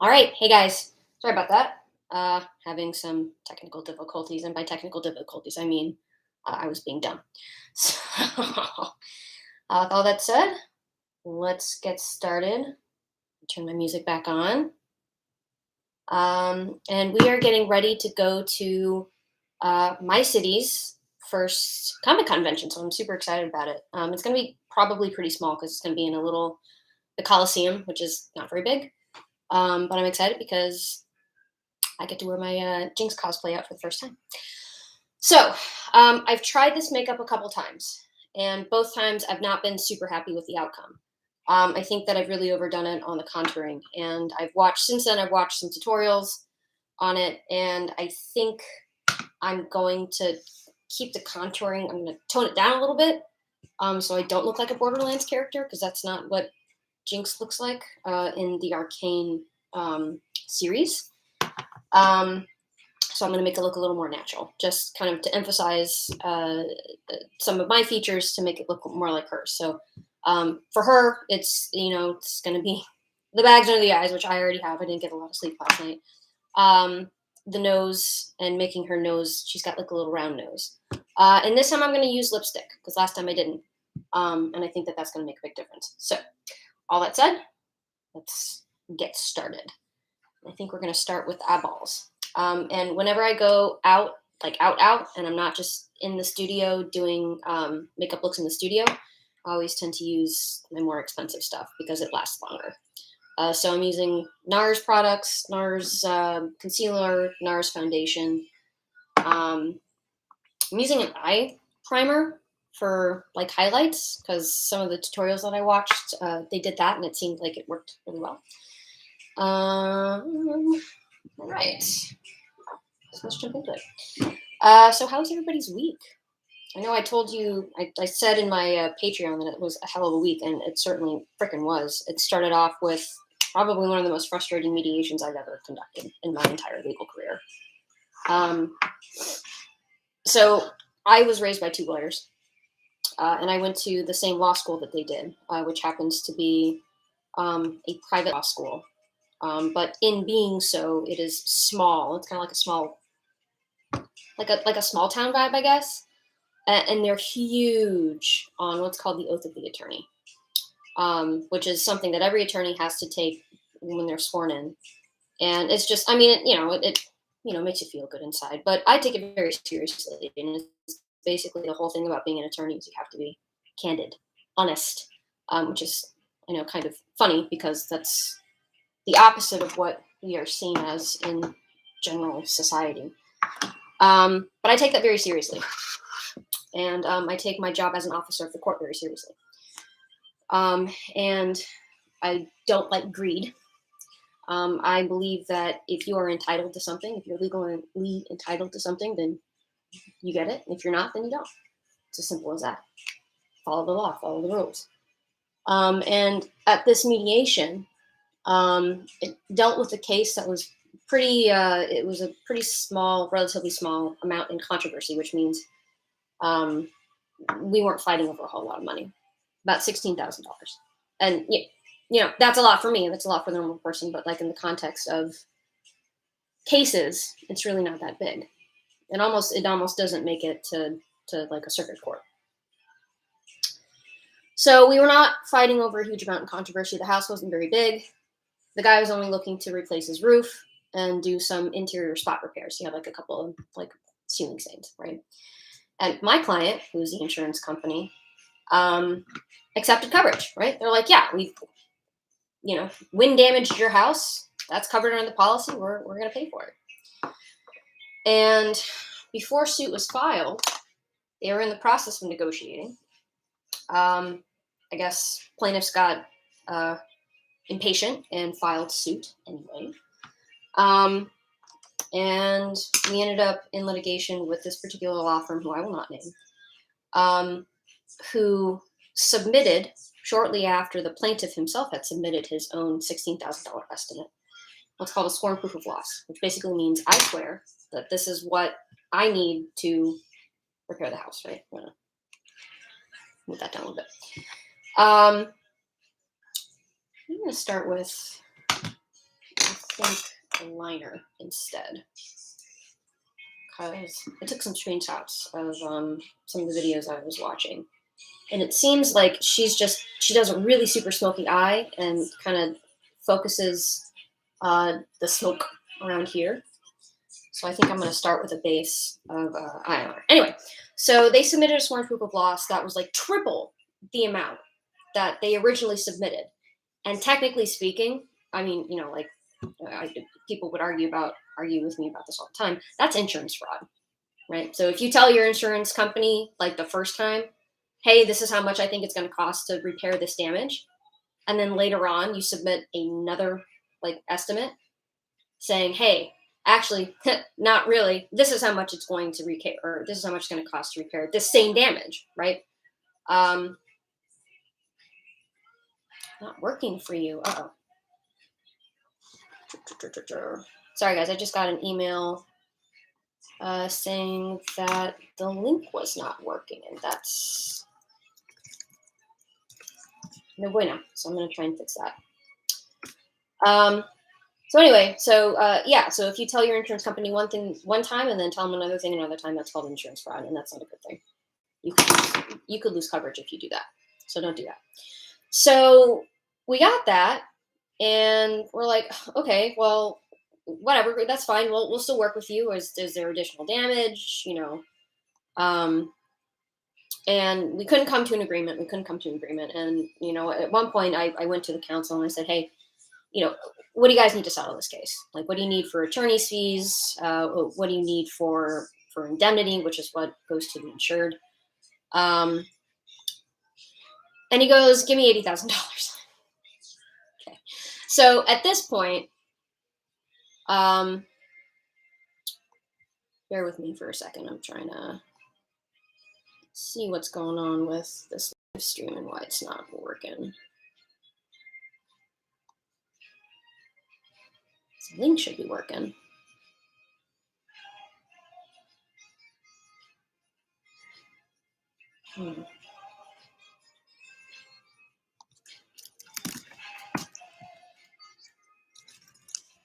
All right, hey guys, sorry about that. Having some technical difficulties, and by technical difficulties, I mean I was being dumb. So, with all that said, let's get started. Turn my music back on, and we are getting ready to go to my city's first Comic convention. So I'm super excited about it. It's going to be probably pretty small because it's going to be in the Coliseum, which is not very big. But I'm excited because I get to wear my Jinx cosplay out for the first time. So I've tried this makeup a couple times, and both times I've not been super happy with the outcome. I think that I've really overdone it on the contouring, and since then I've watched some tutorials on it, and I think I'm going to keep the contouring. I'm going to tone it down a little bit, so I don't look like a Borderlands character, because that's not what Jinx looks like in the Arcane series. So I'm going to make it look a little more natural, just kind of to emphasize some of my features to make it look more like hers. So for her, it's going to be the bags under the eyes, which I already have. I didn't get a lot of sleep last night. The nose, and making her nose, she's got like a little round nose. And this time I'm going to use lipstick, because last time I didn't. And I think that that's going to make a big difference. So all that said, let's get started. I think we're going to start with eyeballs. And whenever I go out, and I'm not just in the studio doing makeup looks in the studio, I always tend to use my more expensive stuff because it lasts longer. So I'm using NARS products, NARS concealer, NARS foundation. I'm using an eye primer for like highlights, because some of the tutorials that I watched, they did that, and it seemed like it worked really well. All right. So let's jump into it. So how's everybody's week? I know I told you, I said in my Patreon that it was a hell of a week, and it certainly frickin' was. It started off with probably one of the most frustrating mediations I've ever conducted in my entire legal career. So I was raised by two lawyers, and I went to the same law school that they did, which happens to be a private law school. But in being so, it is small. It's kind of like a small, like a small town vibe, I guess. And they're huge on what's called the oath of the attorney, which is something that every attorney has to take when they're sworn in. And it's just, I mean, it makes you feel good inside. But I take it very seriously. And it's basically the whole thing about being an attorney is you have to be candid, honest, which is, kind of funny, because that's the opposite of what we are seen as in general society. But I take that very seriously. And I take my job as an officer of the court very seriously. And I don't like greed. I believe that if you are entitled to something, if you're legally entitled to something, then you get it. If you're not, then you don't. It's as simple as that. Follow the law, follow the rules. And at this mediation, it dealt with a case that was it was a pretty small, relatively small amount in controversy, which means we weren't fighting over a whole lot of money, about $16,000. And, that's a lot for me, and that's a lot for the normal person, but like in the context of cases, it's really not that big. It almost doesn't make it to like a circuit court. So we were not fighting over a huge amount in controversy. The house wasn't very big. The guy was only looking to replace his roof and do some interior spot repairs. He had like a couple of like ceiling stains, right? And my client, who's the insurance company, accepted coverage, right? They're like, yeah, we've, wind damaged your house. That's covered under the policy. We're going to pay for it. And before suit was filed, they were in the process of negotiating. I guess plaintiffs got impatient and filed suit anyway. And we ended up in litigation with this particular law firm, who I will not name, who submitted, shortly after the plaintiff himself had submitted his own $16,000 estimate, what's called a sworn proof of loss, which basically means I swear that this is what I need to repair the house, right? I'm going to move that down a little bit. I'm going to start with, I pink liner instead, because I took some screenshots of some of the videos I was watching, and it seems like she does a really super smoky eye and kind of focuses the smoke around here. So I think I'm going to start with a base of eyeliner. Anyway, so they submitted a sworn proof of loss that was like triple the amount that they originally submitted. And technically speaking, I mean, you know, like people would argue with me about this all the time. That's insurance fraud, right? So if you tell your insurance company like the first time, hey, this is how much I think it's going to cost to repair this damage, and then later on you submit another like estimate saying, hey, actually, not really. This is how much it's going to repair, or this is how much it's going to cost to repair this same damage, right? Not working for you. Uh-oh. Sorry, guys. I just got an email saying that the link was not working, and that's no bueno. So I'm going to try and fix that. So anyway, yeah. So if you tell your insurance company one thing one time and then tell them another thing another time, that's called insurance fraud, and that's not a good thing. You could lose coverage if you do that. So don't do that. So we got that, and we're like, okay, well, whatever, that's fine. We'll still work with you. Is there additional damage? You know, and we couldn't come to an agreement. And you know, at one point, I went to the council and I said, hey, you know, what do you guys need to settle this case? Like, what do you need for attorney's fees? What do you need for indemnity, which is what goes to the insured? And he goes, give me $80,000. Okay. So at this point, bear with me for a second. I'm trying to see what's going on with this live stream and why it's not working. This link should be working.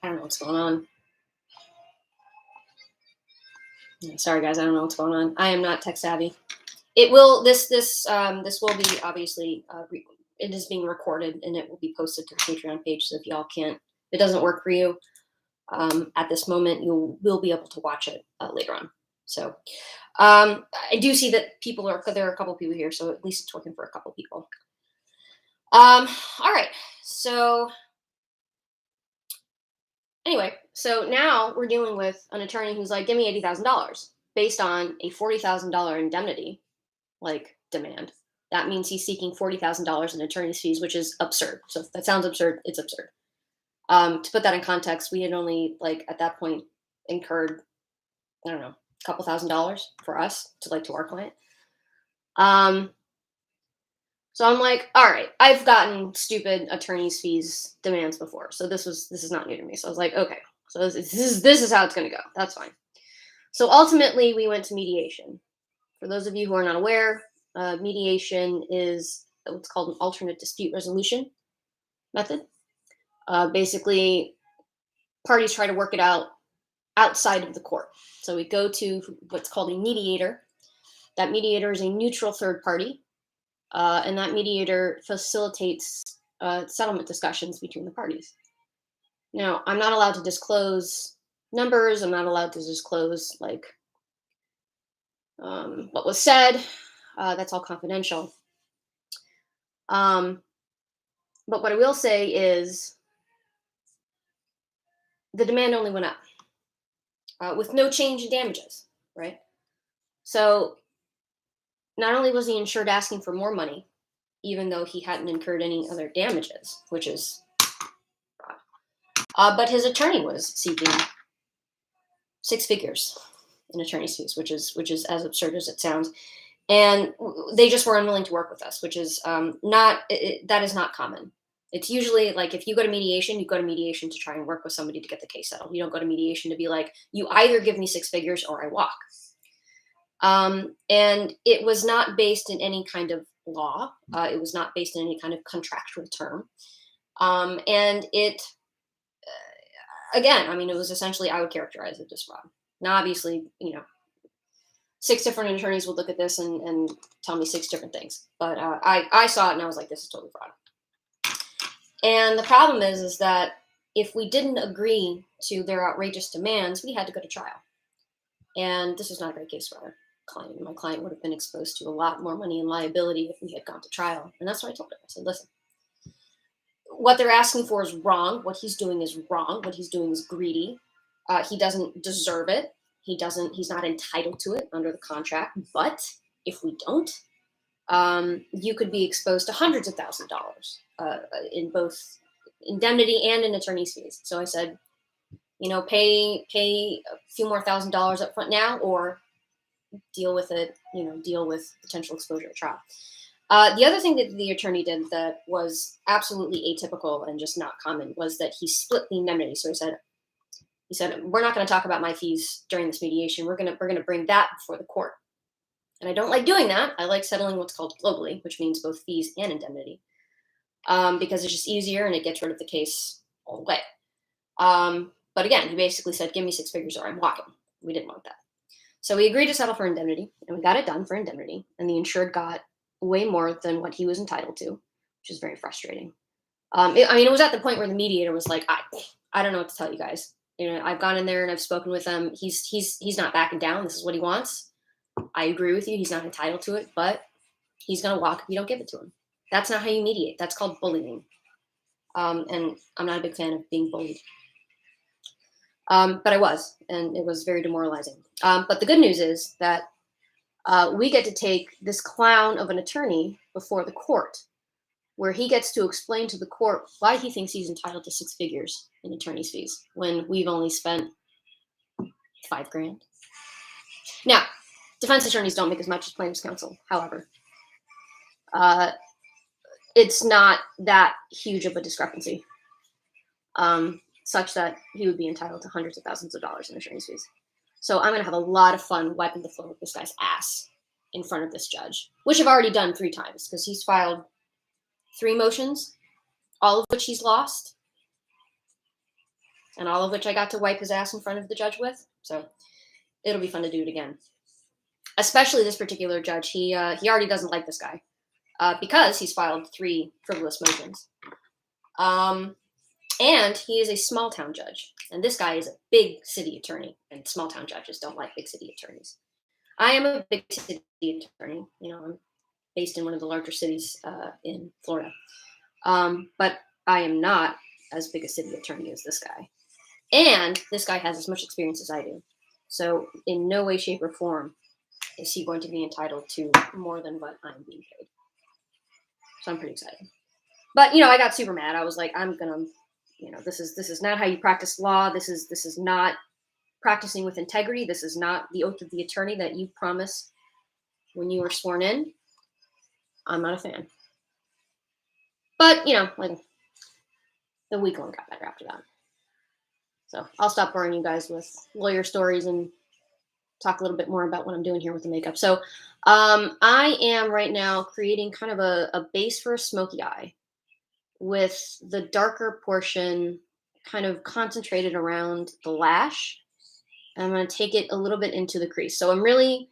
I don't know what's going on. Sorry, guys, I don't know what's going on. I am not tech savvy. It will. This will be obviously. It is being recorded and it will be posted to the Patreon page. So if y'all can't, if it doesn't work for you at this moment, you will be able to watch it later on. So I do see that there are a couple people here, so at least it's working for a couple people. All right. So anyway, so now we're dealing with an attorney who's like, give me $80,000 based on a $40,000 indemnity, like, demand. That means he's seeking $40,000 in attorney's fees, which is absurd. So if that sounds absurd, it's absurd. To put that in context, we had only, like, at that point incurred, I don't know, a couple $1,000s for us to our client. So I'm like, all right, I've gotten stupid attorney's fees demands before, so this is not new to me. So I was like, okay, so this is how it's going to go. That's fine. So ultimately, we went to mediation. For those of you who are not aware, mediation is what's called an alternate dispute resolution method. Basically, parties try to work it out outside of the court. So we go to what's called a mediator. That mediator is a neutral third party. And that mediator facilitates settlement discussions between the parties. Now, I'm not allowed to disclose numbers. I'm not allowed to disclose what was said. That's all confidential. But what I will say is the demand only went up with no change in damages, right? So not only was the insured asking for more money, even though he hadn't incurred any other damages, which is but his attorney was seeking 6 figures in attorney's fees, which is as absurd as it sounds. And they just were unwilling to work with us, which is that is not common. It's usually like if you go to mediation, you go to mediation to try and work with somebody to get the case settled. You don't go to mediation to be like, you either give me 6 figures or I walk. And it was not based in any kind of law. It was not based in any kind of contractual term. And again, I mean, it was essentially, I would characterize it as fraud. Now, obviously, 6 different attorneys would look at this and tell me 6 different things. But I saw it and I was like, this is totally fraud. And the problem is that if we didn't agree to their outrageous demands, we had to go to trial. And this was not a great case for our client. My client would have been exposed to a lot more money and liability if we had gone to trial. And that's what I told him. I said, listen, what they're asking for is wrong. What he's doing is wrong. What he's doing is greedy. He doesn't deserve it. He's not entitled to it under the contract. But if we don't, you could be exposed to hundreds of thousands of dollars in both indemnity and in attorney's fees. So I said, pay a few more $1,000s up front now, or deal with it, deal with potential exposure at trial. The other thing that the attorney did that was absolutely atypical and just not common was that he split the indemnity. So he said, we're not going to talk about my fees during this mediation. We're going to bring that before the court. And I don't like doing that. I like settling what's called globally, which means both fees and indemnity, because it's just easier and it gets rid of the case all the way. But again, he basically said, give me 6 figures or I'm walking. We didn't want that. So we agreed to settle for indemnity, and we got it done for indemnity. And the insured got way more than what he was entitled to, which is very frustrating. It was at the point where the mediator was like, I don't know what to tell you guys. I've gone in there and I've spoken with him. He's not backing down. This is what he wants. I agree with you. He's not entitled to it, but he's going to walk if you don't give it to him. That's not how you mediate. That's called bullying. And I'm not a big fan of being bullied. But I was, and it was very demoralizing. But the good news is that we get to take this clown of an attorney before the court, where he gets to explain to the court why he thinks he's entitled to 6 figures in attorney's fees when we've only spent $5,000. Now, defense attorneys don't make as much as plaintiff's counsel. However, it's not that huge of a discrepancy, such that he would be entitled to hundreds of thousands of dollars in attorney's fees. So I'm going to have a lot of fun wiping the floor with this guy's ass in front of this judge, which I've already done 3 times because he's filed 3 motions, all of which he's lost, and all of which I got to wipe his ass in front of the judge with. So it'll be fun to do it again. Especially this particular judge. He already doesn't like this guy because he's filed 3 frivolous motions. And he is a small town judge. And this guy is a big city attorney. And small town judges don't like big city attorneys. I am a big city attorney. I'm based in one of the larger cities in Florida. But I am not as big a city attorney as this guy. And this guy has as much experience as I do. So in no way, shape, or form is he going to be entitled to more than what I'm being paid. So I'm pretty excited. But, I got super mad. I was like, I'm going to, this is not how you practice law. This is not practicing with integrity. This is not the oath of the attorney that you promised when you were sworn in. I'm not a fan. But, like the week only got better after that. So I'll stop boring you guys with lawyer stories and talk a little bit more about what I'm doing here with the makeup. So I am right now creating kind of a base for a smoky eye with the darker portion kind of concentrated around the lash. And I'm going to take it a little bit into the crease. So I'm really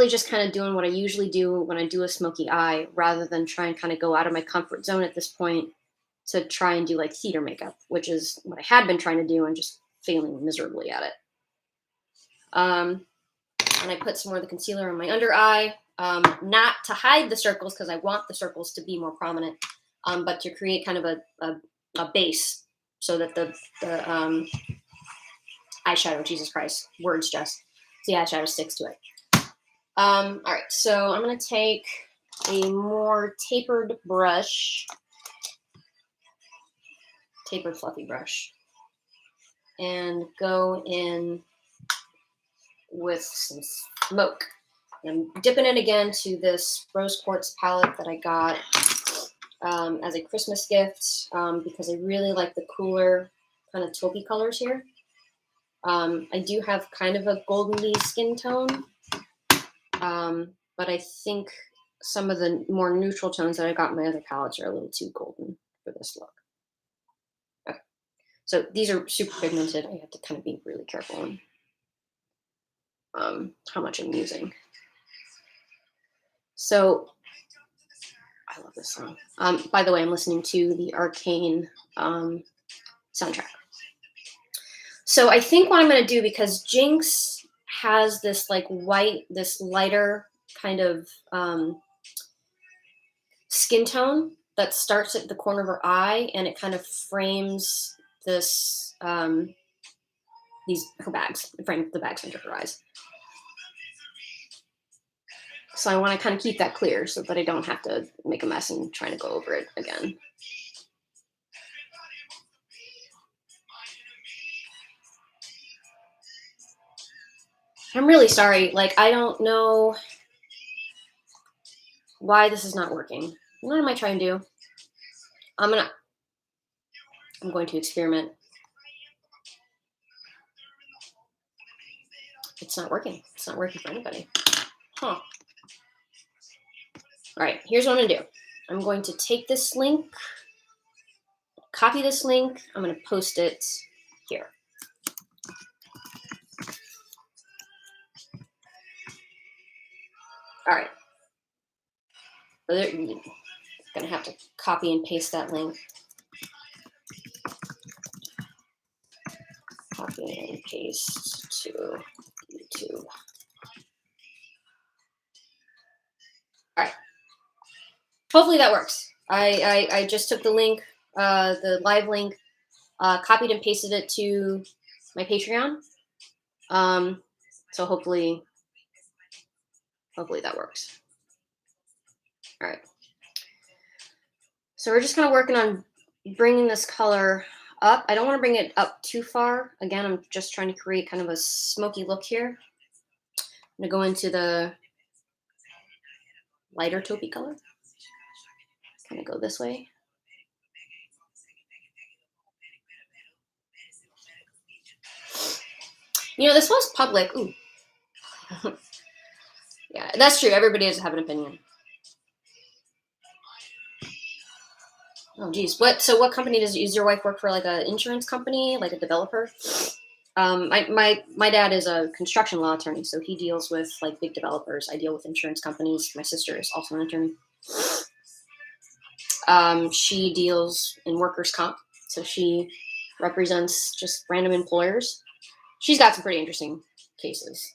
just kind of doing what I usually do when I do a smoky eye, rather than try and kind of go out of my comfort zone at this point to try and do like theater makeup, which is what I had been trying to do and just failing miserably at it. And I put some more of the concealer on my under eye, not to hide the circles because I want the circles to be more prominent, but to create kind of a base so that the eyeshadow, Jesus Christ, words just, the eyeshadow sticks to it. All right, so I'm going to take a more tapered fluffy brush, and go in with some smoke. I'm dipping in again to this rose quartz palette that I got as a Christmas gift because I really like the cooler kind of taupey colors here. I do have kind of a golden skin tone, but I think some of the more neutral tones that I got in my other palettes are a little too golden for this look. Okay. So these are super pigmented. I have to kind of be really careful on how much I'm using. So I love this song. By the way, I'm listening to the Arcane soundtrack. So I think what I'm going to do, because Jinx has this like white, this lighter kind of skin tone that starts at the corner of her eye, and it kind of frames this her bags, frame the bags under her eyes. So I want to kind of keep that clear so that I don't have to make a mess and trying to go over it again. I'm really sorry. Like, I don't know why this is not working. What am I trying to do? I'm going to experiment. It's not working. It's not working for anybody. Huh. All right, here's what I'm gonna do. I'm going to take this link, copy this link. I'm gonna post it here. All right. So you're gonna have to copy and paste that link. Copy and paste to YouTube. All right. Hopefully that works. I just took the link, the live link, copied and pasted it to my Patreon. So hopefully that works. All right. So we're just kind of working on bringing this color up. I don't want to bring it up too far. Again, I'm just trying to create kind of a smoky look here. I'm going to go into the lighter taupey color. Kind of go this way. You know, this was public. Ooh. Yeah, that's true. Everybody does have an opinion. Oh, geez. So what company does your wife work for? Like an insurance company, like a developer? My dad is a construction law attorney, so he deals with like big developers. I deal with insurance companies. My sister is also an attorney. She deals in workers' comp, so she represents just random employers. She's got some pretty interesting cases.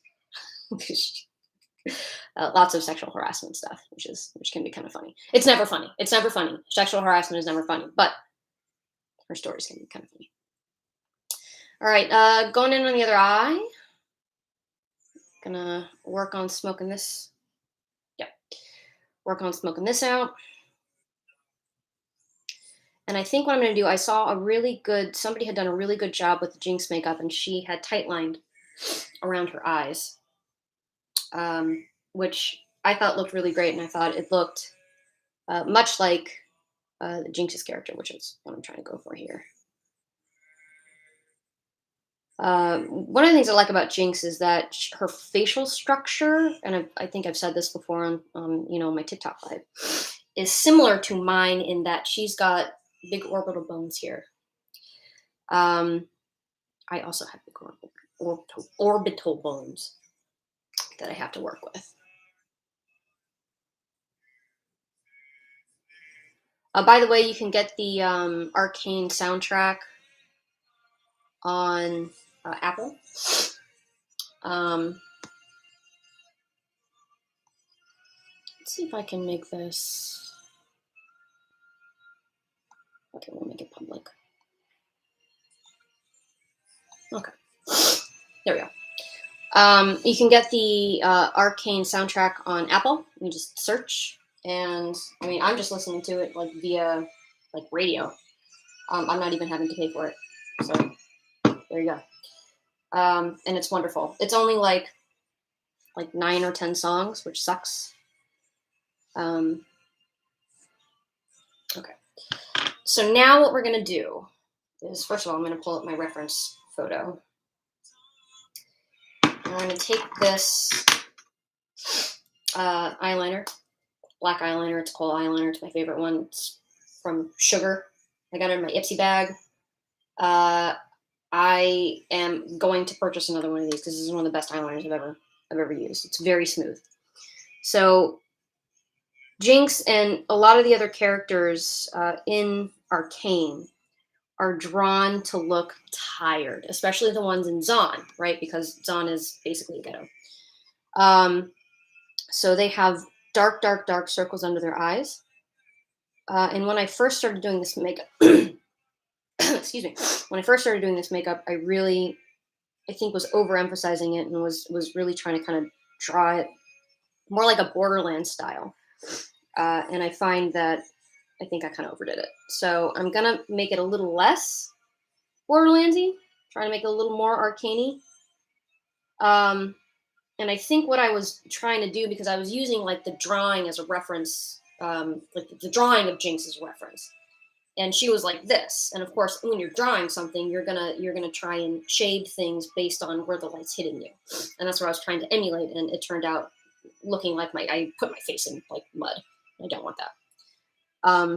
Lots of sexual harassment stuff, which can be kind of funny. It's never funny. It's never funny. Sexual harassment is never funny, but her stories can be kind of funny. All right, going in on the other eye. Gonna work on smoking this. Yep, work on smoking this out. And I think what I'm gonna do, I saw somebody had done a really good job with the Jinx makeup, and she had tight lined around her eyes, which I thought looked really great, and I thought it looked much like Jinx's character, which is what I'm trying to go for here. One of the things I like about Jinx is that her facial structure, and I think I've said this before on my TikTok live, is similar to mine in that she's got big orbital bones here. I also have big orbital bones that I have to work with. By the way, you can get the Arcane soundtrack on Apple. Let's see if I can make this. Okay, we'll make it public. Okay, there we go. You can get the Arcane soundtrack on Apple. You just search, and I mean, I'm just listening to it like via like radio. I'm not even having to pay for it. So there you go. And it's wonderful. It's only like 9 or 10 songs, which sucks. Okay. So now what we're gonna do is, first of all, I'm gonna pull up my reference photo. I'm gonna take this eyeliner, black eyeliner. It's a kohl eyeliner. It's my favorite one. It's from Sugar. I got it in my Ipsy bag. Uh, I am going to purchase another one of these because this is one of the best eyeliners I've ever used. It's very smooth. So Jinx and a lot of the other characters in Arcane are drawn to look tired, especially the ones in Zon, right? Because Zon is basically a ghetto. Um, so they have dark, dark, dark circles under their eyes. And when I first started doing this makeup, excuse me, when I first started doing this makeup, I think, was overemphasizing it and was really trying to kind of draw it more like a Borderlands style. And I find that I think I kind of overdid it. So I'm gonna make it a little less Borderlandsy, trying to make it a little more arcane-y. And I think what I was trying to do, because I was using like the drawing as a reference, like the drawing of Jinx as a reference, and she was like this. And of course, when you're drawing something, you're gonna try and shade things based on where the light's hitting you, and that's what I was trying to emulate. And it turned out looking like I put my face in like mud. I don't want that.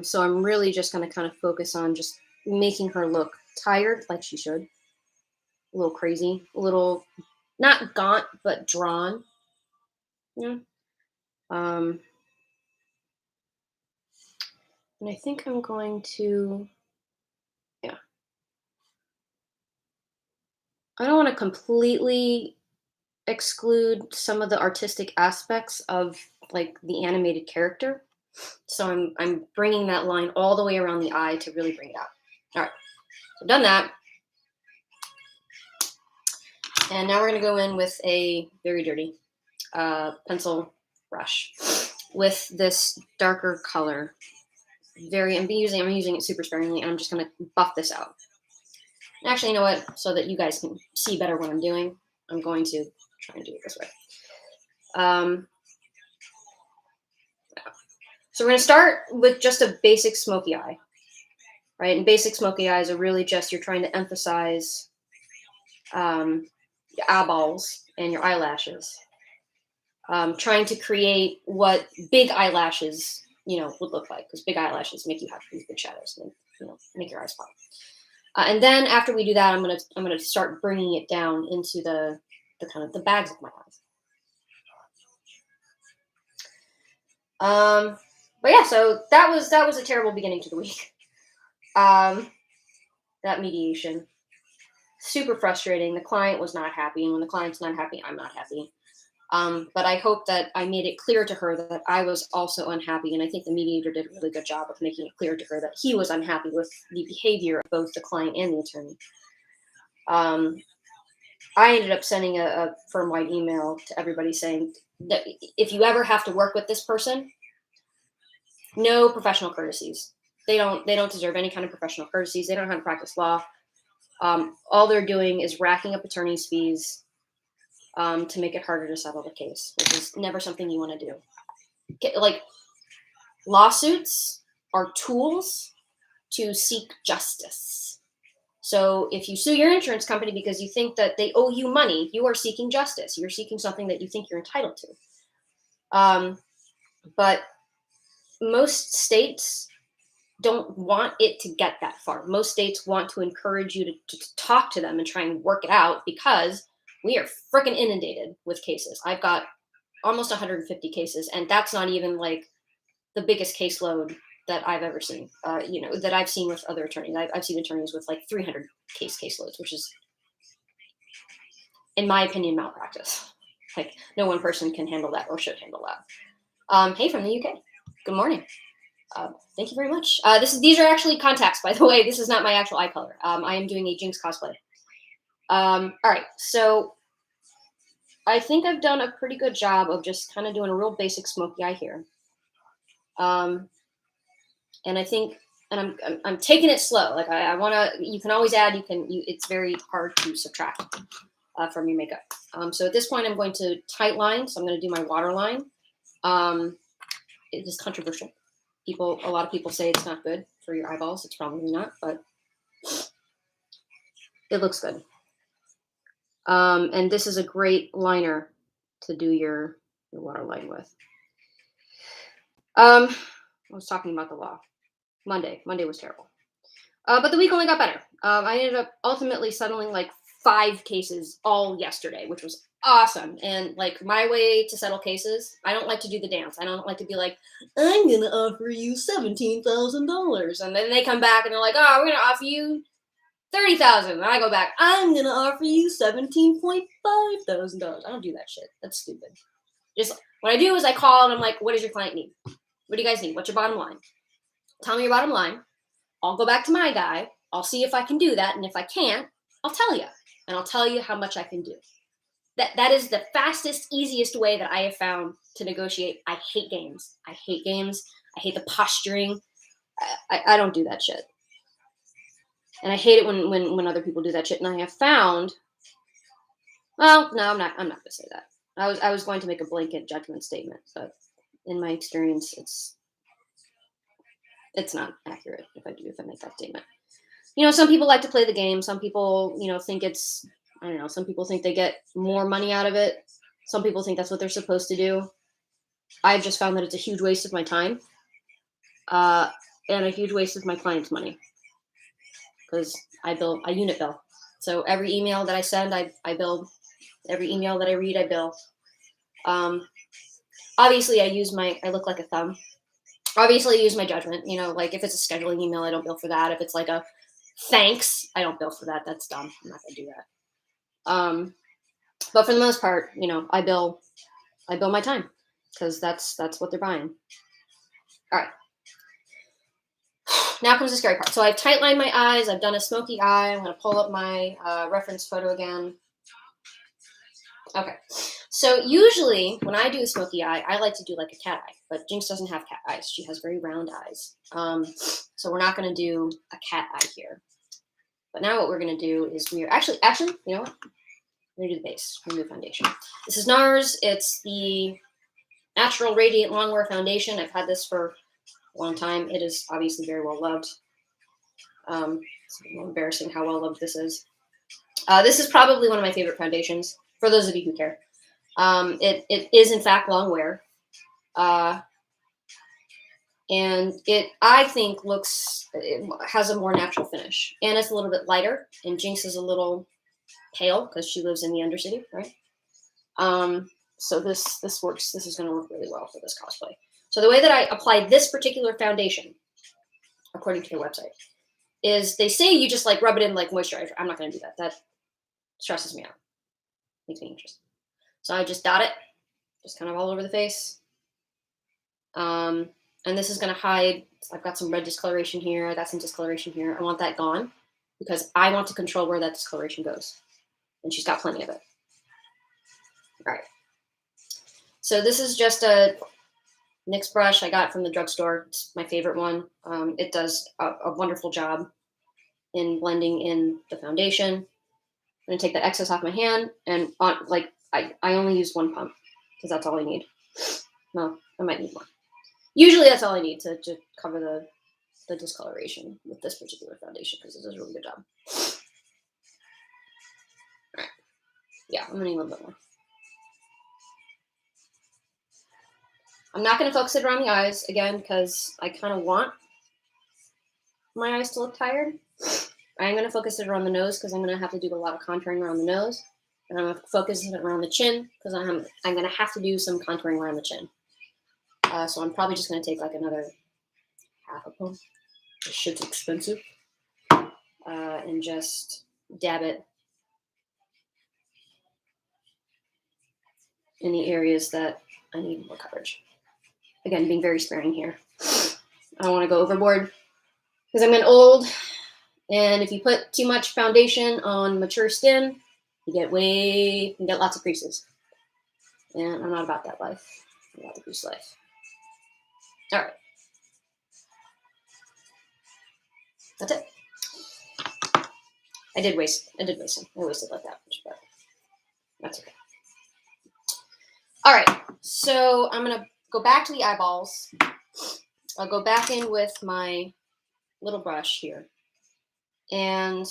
So I'm really just gonna kind of focus on just making her look tired, like she should, a little crazy, a little not gaunt but drawn. Yeah. Um, and I think I'm going to, yeah. I don't want to completely exclude some of the artistic aspects of like the animated character. So I'm bringing that line all the way around the eye to really bring it out. All right, so I've done that. And now we're gonna go in with a very dirty pencil brush with this darker color. I'm using it super sparingly, and I'm just gonna buff this out. Actually, you know what? So that you guys can see better what I'm doing, I'm going to try and do it this way. So we're going to start with just a basic smoky eye, right? And basic smoky eyes are really just you're trying to emphasize your eyeballs and your eyelashes, trying to create what big eyelashes would look like, because big eyelashes make you have these big shadows and make your eyes pop. And then after we do that, I'm gonna start bringing it down into the kind of the bags of my eyes. But yeah, so that was a terrible beginning to the week. That mediation, super frustrating. The client was not happy, and when the client's not happy, I'm not happy. But I hope that I made it clear to her that I was also unhappy, and I think the mediator did a really good job of making it clear to her that he was unhappy with the behavior of both the client and the attorney. I ended up sending a firm-wide email to everybody saying that if you ever have to work with this person, no professional courtesies. They don't deserve any kind of professional courtesies. They don't know how to practice law. All they're doing is racking up attorney's fees to make it harder to settle the case, which is never something you want to do. Like, lawsuits are tools to seek justice. So if you sue your insurance company because you think that they owe you money, you are seeking justice. You're seeking something that you think you're entitled to. But most states don't want it to get that far. Most states want to encourage you to talk to them and try and work it out, because we are freaking inundated with cases. I've got almost 150 cases, and that's not even like the biggest caseload that I've ever seen, that I've seen with other attorneys. I've seen attorneys with like 300 caseloads, which is, in my opinion, malpractice. Like, no one person can handle that or should handle that. Hey, from the UK. Good morning. Thank you very much. These are actually contacts, by the way. This is not my actual eye color. I am doing a Jinx cosplay. All right, so I think I've done a pretty good job of just kind of doing a real basic smoky eye here. And I think, and I'm taking it slow. Like, I want to. You can always add. It's very hard to subtract from your makeup. So at this point, I'm going to tight line. So I'm going to do my waterline. It is controversial. A lot of people say it's not good for your eyeballs. It's probably not, but it looks good. And this is a great liner to do your waterline with. I was talking about the law. Monday was terrible. But the week only got better. I ended up ultimately settling like 5 cases all yesterday, which was awesome. And like my way to settle cases, I don't like to do the dance. I don't like to be like, I'm gonna offer you $17,000, and then they come back and they're like, oh, we're gonna offer you 30,000. And I go back, I'm gonna offer you $17,500. I don't do that shit. That's stupid. Just what I do is I call and I'm like, what does your client need? What do you guys need? What's your bottom line? Tell me your bottom line. I'll go back to my guy. I'll see if I can do that. And if I can't, I'll tell you. And I'll tell you how much I can do. That is the fastest, easiest way that I have found to negotiate. I hate games. I hate games. I hate the posturing. I don't do that shit. And I hate it when other people do that shit. And I have found, well, no, I'm not gonna say that. I was going to make a blanket judgment statement, but in my experience, it's not accurate if I make that statement. Some people like to play the game. Some people, think it's, I don't know, some people think they get more money out of it. Some people think that's what they're supposed to do. I've just found that it's a huge waste of my time, and a huge waste of my client's money, because I unit bill. So every email that I send, I bill. Every email that I read, I bill. Obviously I look like a thumb. Obviously I use my judgment, like if it's a scheduling email, I don't bill for that. If it's like a thanks, I don't bill for that. That's dumb. I'm not gonna do that. But for the most part, I bill my time, because that's what they're buying. All right. Now comes the scary part. So I've tight lined my eyes. I've done a smoky eye. I'm going to pull up my reference photo again. Okay. So usually when I do a smoky eye, I like to do like a cat eye, but Jinx doesn't have cat eyes. She has very round eyes. So we're not going to do a cat eye here. But now what we're going to do is actually, you know what? We're going to do the base. We're going to do the foundation. This is NARS. It's the Natural Radiant Longwear Foundation. I've had this for a long time. It is obviously very well loved. It's embarrassing how well loved this is. This is probably one of my favorite foundations, for those of you who care. It is in fact long wear. And I think it has a more natural finish. And it's a little bit lighter. And Jinx is a little pale because she lives in the Undercity, right? So this works. This is going to work really well for this cosplay. So the way that I apply this particular foundation, according to their website, is they say you just like rub it in like moisturizer. I'm not going to do that. That stresses me out. Makes me anxious. So I just dot it, just kind of all over the face. And this is going to hide. I've got some red discoloration here. I got some discoloration here. I want that gone because I want to control where that discoloration goes. And she's got plenty of it. All right. So this is just a NYX brush I got from the drugstore. It's my favorite one. It does a wonderful job in blending in the foundation. I'm going to take the excess off my hand, and I only use one pump because that's all I need. No, I might need more. Usually that's all I need to cover the discoloration with this particular foundation because it does a really good job. All right. Yeah, I'm going to need a little bit more. I'm not going to focus it around the eyes, again, because I kind of want my eyes to look tired. I'm going to focus it around the nose because I'm going to have to do a lot of contouring around the nose. And I'm going to focus it around the chin because I'm going to have to do some contouring around the chin. So I'm probably just going to take like another half a pump. This shit's expensive. And just dab it in the areas that I need more coverage. Again, being very sparing here. I don't want to go overboard because I'm getting old. And if you put too much foundation on mature skin, you get lots of creases. And I'm not about that life. I'm about the crease life. All right. That's it. I did waste some. I wasted like that much, but that's okay. All right. So I'm going to go back to the eyeballs. I'll go back in with my little brush here. And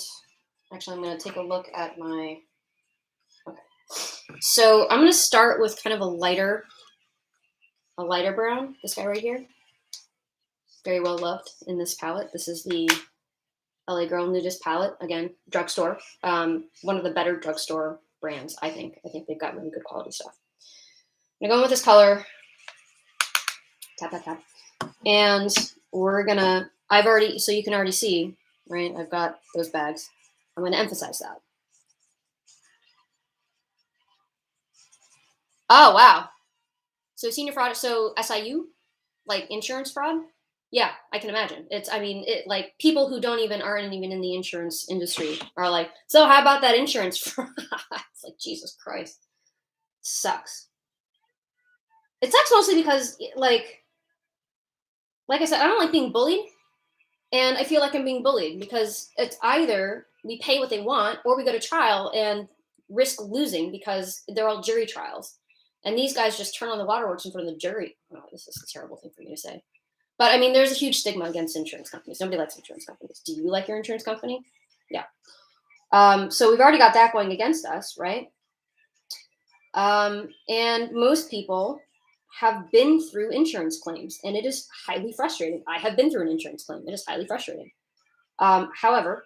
actually, I'm going to take a look at my... Okay. So I'm going to start with kind of a lighter brown. This guy right here. Very well loved in this palette. This is the LA Girl Nudist Palette. Again, drugstore. One of the better drugstore brands, I think. I think they've got really good quality stuff. I'm gonna go in with this color. Tap, tap, tap. And we're gonna, so you can already see, right? I've got those bags. I'm gonna emphasize that. Oh, wow. So senior fraud, so SIU, like insurance fraud? Yeah, I can imagine. Like people who aren't even in the insurance industry are like, so how about that insurance fraud? It's like, Jesus Christ. It sucks. It sucks mostly because, like I said, I don't like being bullied. And I feel like I'm being bullied because it's either we pay what they want or we go to trial and risk losing because they're all jury trials. And these guys just turn on the waterworks in front of the jury. Oh, this is a terrible thing for me to say. But I mean, there's a huge stigma against insurance companies. Nobody likes insurance companies. Do you like your insurance company? Yeah. So we've already got that going against us, right? And most people have been through insurance claims, and it is highly frustrating. I have been through an insurance claim. It is highly frustrating. However,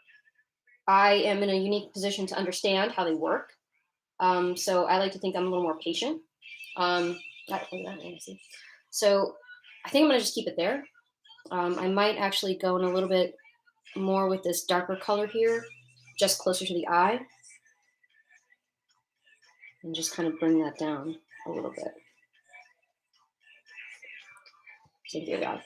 I am in a unique position to understand how they work. So I like to think I'm a little more patient. So I think I'm going to just keep it there. I might actually go in a little bit more with this darker color here, just closer to the eye. And just kind of bring that down a little bit. So here we go.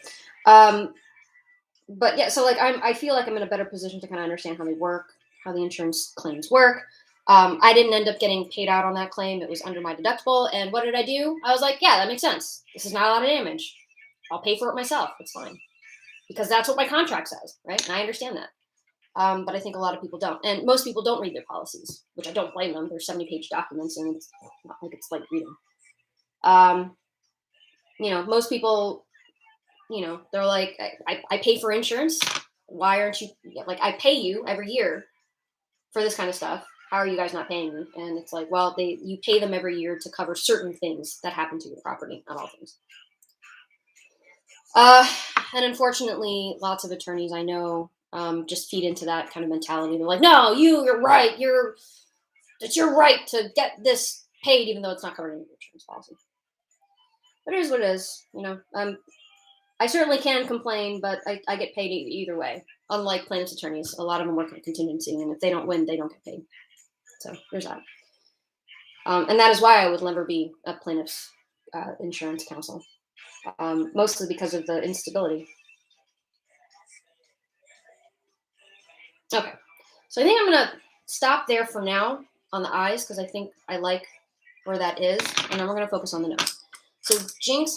But yeah, so like I feel like I'm in a better position to kind of understand how they work, how the insurance claims work. I didn't end up getting paid out on that claim. It was under my deductible. And what did I do? I was like, yeah, that makes sense. This is not a lot of damage. I'll pay for it myself. It's fine. Because that's what my contract says, right? And I understand that. But I think a lot of people don't. And most people don't read their policies, which I don't blame them. They're 70-page documents, and it's not like it's like reading. Most people, they're like, I pay for insurance. Why aren't you, like, I pay you every year for this kind of stuff. How are you guys not paying me? And it's like, well, you pay them every year to cover certain things that happen to your property, not all things. And unfortunately, lots of attorneys I know just feed into that kind of mentality. They're like, no, you're right. It's your right to get this paid, even though it's not covered in your insurance policy. But it is what it is. I certainly can complain, but I get paid either way. Unlike plaintiff's attorneys, a lot of them work on contingency, and if they don't win, they don't get paid. So there's that. And that is why I would never be a plaintiff's insurance counsel, mostly because of the instability. Okay, so I think I'm gonna stop there for now on the eyes because I think I like where that is, and then we're gonna focus on the nose. So Jinx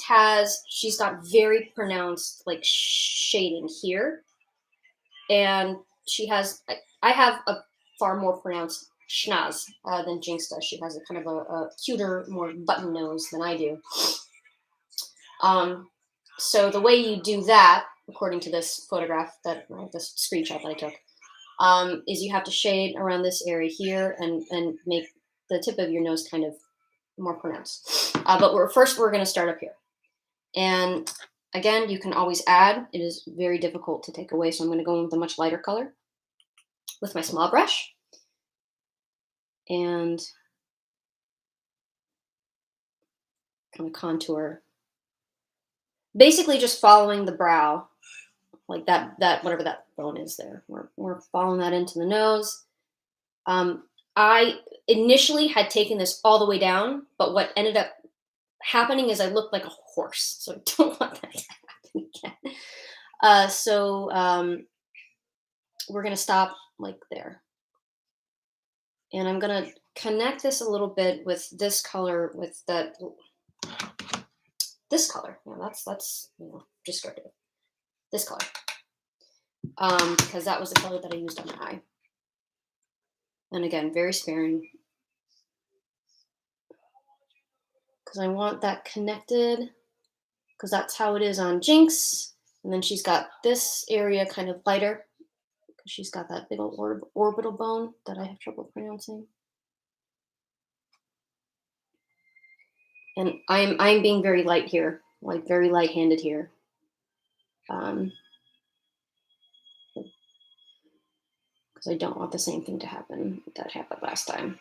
she's got very pronounced like shading here, and I have a far more pronounced schnoz than Jinx does. She has a kind of a cuter, more button nose than I do. So the way you do that, according to this photograph this screenshot that I took, is you have to shade around this area here and make the tip of your nose kind of more pronounced. But we're going to start up here. And again, you can always add. It is very difficult to take away, so I'm going to go in with a much lighter color with my small brush. And kind of contour. Basically just following the brow, like that whatever that bone is there. We're following that into the nose. I initially had taken this all the way down, but what ended up happening is I looked like a horse, so I don't want that to happen again. So we're going to stop like there. And I'm going to connect this a little bit with this color, with this color. Yeah, that's descriptive. This color. Because that was the color that I used on my eye. And again, very sparing. Because I want that connected, because that's how it is on Jinx. And then she's got this area kind of lighter, because she's got that big old orbital bone that I have trouble pronouncing. And I'm being very light here, like very light-handed here. because I don't want the same thing to happen that happened last time.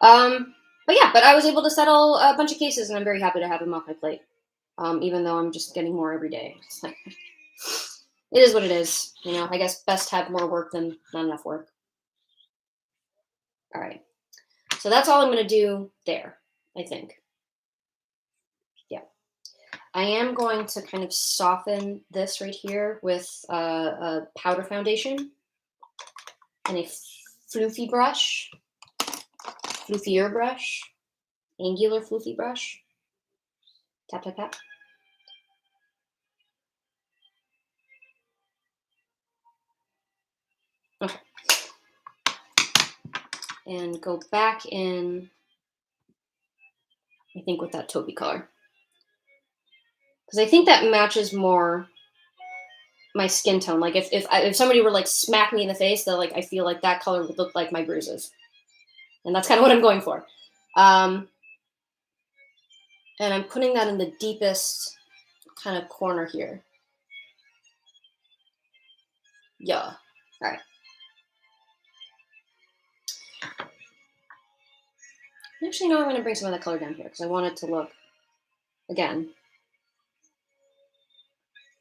But I was able to settle a bunch of cases, and I'm very happy to have them off my plate. Even though I'm just getting more every day. It's like, it is what it is. I guess best have more work than not enough work. All right. So that's all I'm going to do there, I think. Yeah. I am going to kind of soften this right here with a powder foundation and a floofy brush, floofier brush, angular floofy brush. Tap, tap, tap. Okay. And go back in, I think, with that taupey color. Because I think that matches more my skin tone. Like if somebody were like smack me in the face, that like I feel like that color would look like my bruises, and that's kind of what I'm going for. And I'm putting that in the deepest kind of corner here. Yeah. All right. Actually, no, I'm going to bring some of that color down here because I want it to look, again,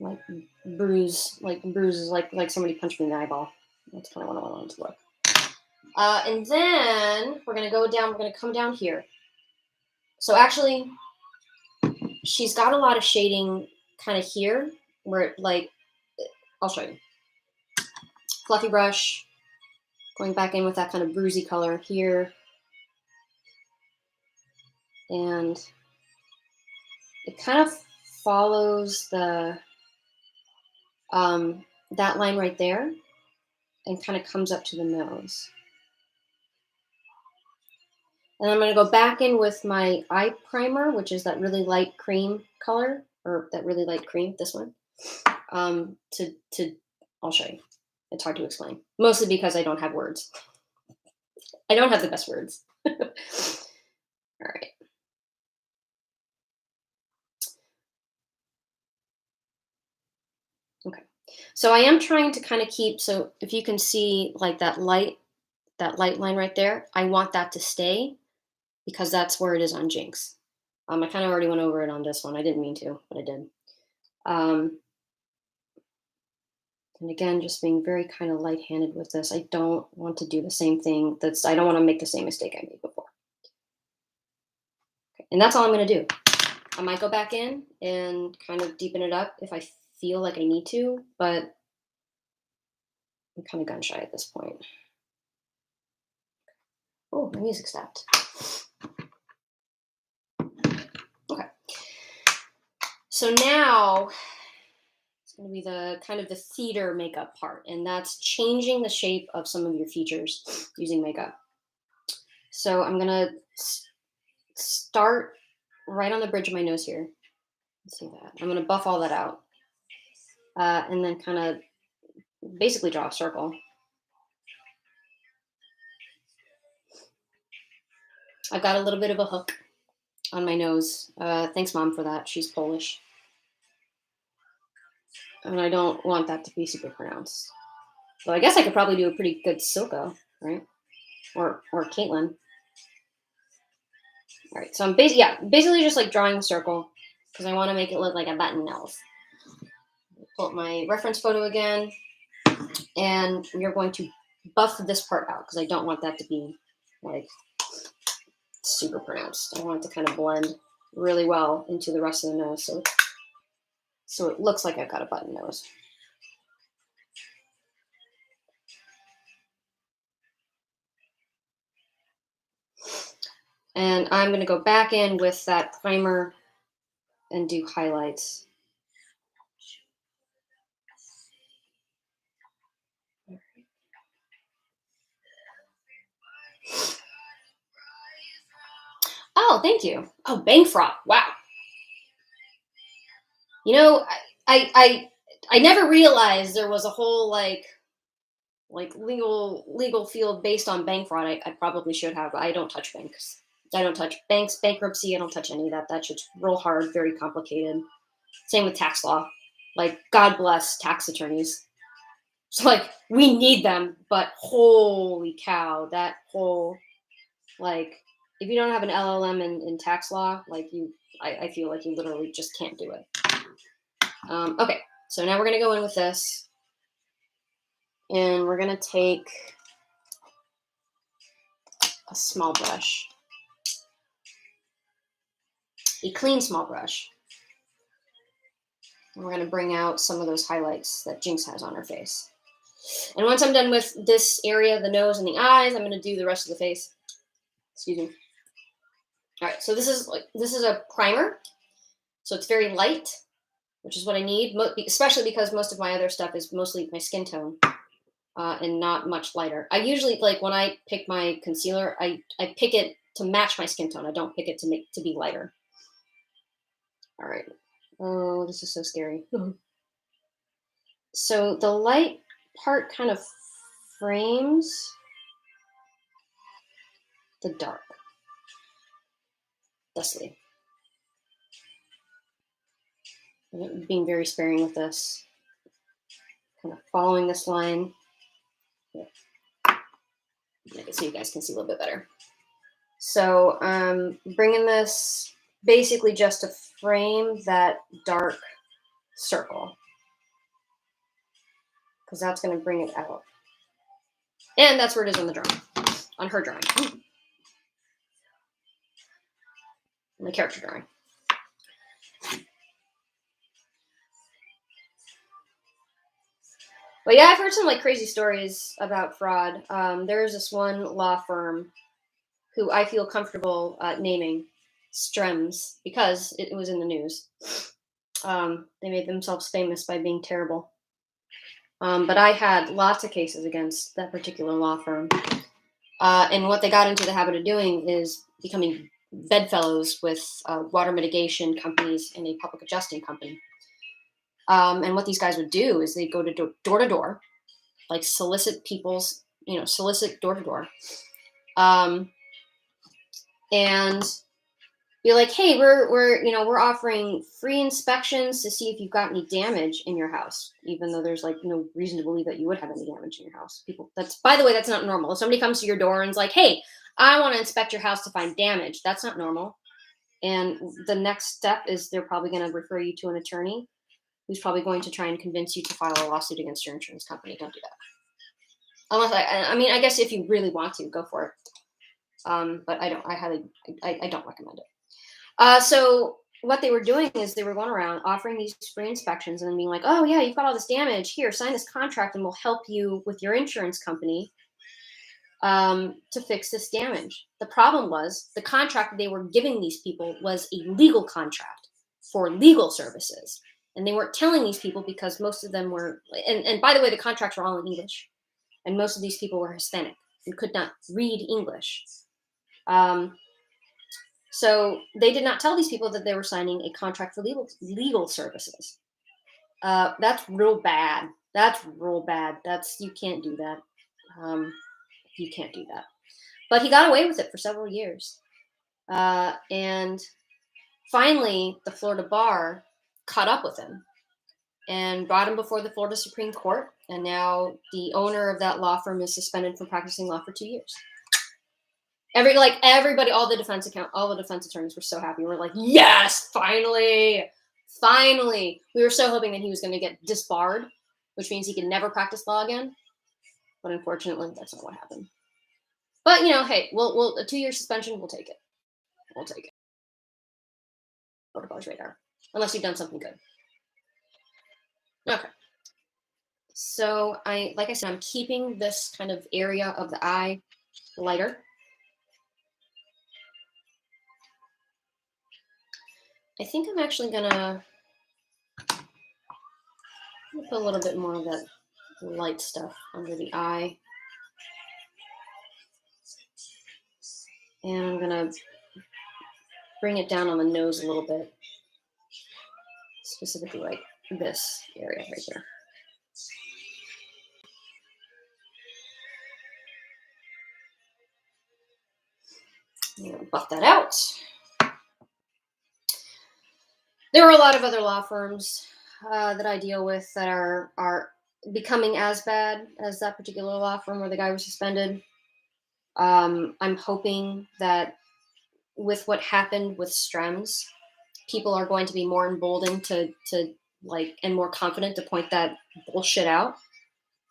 like bruises, like somebody punched me in the eyeball. That's kind of what I want it to look. And then we're going to go down, we're going to come down here. So actually, she's got a lot of shading kind of here where it, like, I'll show you. Fluffy brush, going back in with that kind of bruisey color here. And it kind of follows the that line right there and kind of comes up to the nose. And I'm going to go back in with my eye primer, which is that really light cream color, or that really light cream, this one. I'll show you. It's hard to explain, mostly because I don't have words. I don't have the best words. All right. Okay. So I am trying to kind of keep, so if you can see like that light line right there, I want that to stay because that's where it is on Jinx. I kind of already went over it on this one. I didn't mean to, but I did. And again, just being very kind of light-handed with this. I don't want to do the same thing. I don't want to make the same mistake I made before. Okay. And that's all I'm going to do. I might go back in and kind of deepen it up if I feel like I need to, but I'm kind of gun shy at this point. Oh, my music stopped. Okay. So now it's going to be the kind of the theater makeup part, and that's changing the shape of some of your features using makeup. So I'm going to start right on the bridge of my nose here. Let's see that. I'm going to buff all that out. And then kind of basically draw a circle. I've got a little bit of a hook on my nose. Thanks, Mom, for that. She's Polish. And I don't want that to be super pronounced. So I guess I could probably do a pretty good Silco, right? Or Caitlin. All right, so I'm basically just like drawing a circle because I want to make it look like a button nose. Pull up my reference photo again, and we are going to buff this part out because I don't want that to be like super pronounced. I want it to kind of blend really well into the rest of the nose, so it looks like I've got a button nose. And I'm going to go back in with that primer and do highlights. Oh, thank you. Oh, bank fraud. Wow. You know, I never realized there was a whole like legal field based on bank fraud. I probably should have. I don't touch banks. I don't touch banks, bankruptcy. I don't touch any of that. That shit's real hard, very complicated. Same with tax law. Like, God bless tax attorneys. So like we need them, but holy cow, that whole like if you don't have an LLM in tax law, like I feel like you literally just can't do it. Okay, so now we're gonna go in with this, and we're gonna take a small brush, a clean small brush, and we're gonna bring out some of those highlights that Jinx has on her face. And once I'm done with this area, the nose and the eyes, I'm gonna do the rest of the face. Excuse me. All right, so this is a primer, so it's very light, which is what I need, especially because most of my other stuff is mostly my skin tone and not much lighter. I usually like when I pick my concealer, I pick it to match my skin tone. I don't pick it to be lighter. All right. Oh, this is so scary. So the light part kind of frames the dark thusly. Being very sparing with this, kind of following this line. Yeah. So you guys can see a little bit better. So bringing this basically just to frame that dark circle, because that's going to bring it out. And that's where it is on the drawing, on her drawing, on the character drawing. But yeah, I've heard some like crazy stories about fraud. There's this one law firm who I feel comfortable naming Strems because it was in the news. They made themselves famous by being terrible. But I had lots of cases against that particular law firm. And what they got into the habit of doing is becoming bedfellows with water mitigation companies and a public adjusting company. And what these guys would do is they go to door to door, like solicit door to door, and be like, hey, we're offering free inspections to see if you've got any damage in your house, even though there's like no reason to believe that you would have any damage in your house. By the way, that's not normal. If somebody comes to your door and is like, hey, I want to inspect your house to find damage, that's not normal. And the next step is they're probably going to refer you to an attorney who's probably going to try and convince you to file a lawsuit against your insurance company. Don't do that. Unless I guess if you really want to, go for it. But I don't recommend it. So what they were doing is they were going around offering these free inspections and then being like, oh yeah, you've got all this damage. Here, sign this contract and we'll help you with your insurance company to fix this damage. The problem was the contract that they were giving these people was a legal contract for legal services. And they weren't telling these people because most of them were, and by the way, the contracts were all in English. And most of these people were Hispanic and could not read English. So they did not tell these people that they were signing a contract for legal services. That's real bad. You can't do that. You can't do that. But he got away with it for several years. And finally, the Florida bar caught up with him and brought him before the Florida Supreme Court. And now the owner of that law firm is suspended from practicing law for 2 years. Everybody, all the defense attorneys were so happy. We're like, yes, finally. We were so hoping that he was going to get disbarred, which means he could never practice law again. But unfortunately, that's not what happened. But hey, we'll a 2-year suspension. We'll take it. Florida bar's radar, unless you've done something good. Okay. So like I said, I'm keeping this kind of area of the eye lighter. I think I'm actually gonna put a little bit more of that light stuff under the eye. And I'm gonna bring it down on the nose a little bit, specifically like this area right here. I'm gonna buff that out. There are a lot of other law firms that I deal with that are becoming as bad as that particular law firm where the guy was suspended. I'm hoping that with what happened with Strems, people are going to be more emboldened to like and more confident to point that bullshit out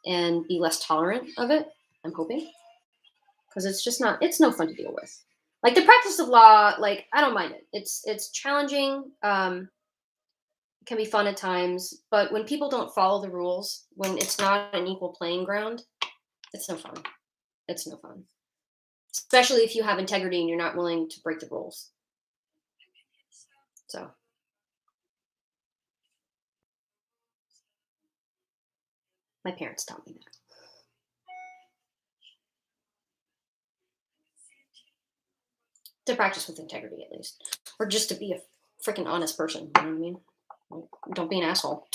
and be less tolerant of it. I'm hoping because it's just not it's no fun to deal with. Like the practice of law, like I don't mind it. It's challenging. It can be fun at times, but when people don't follow the rules, when it's not an equal playing ground, it's no fun. It's no fun. Especially if you have integrity and you're not willing to break the rules. So my parents taught me that. To practice with integrity at least. Or just to be a freaking honest person. You know what I mean? Don't be an asshole.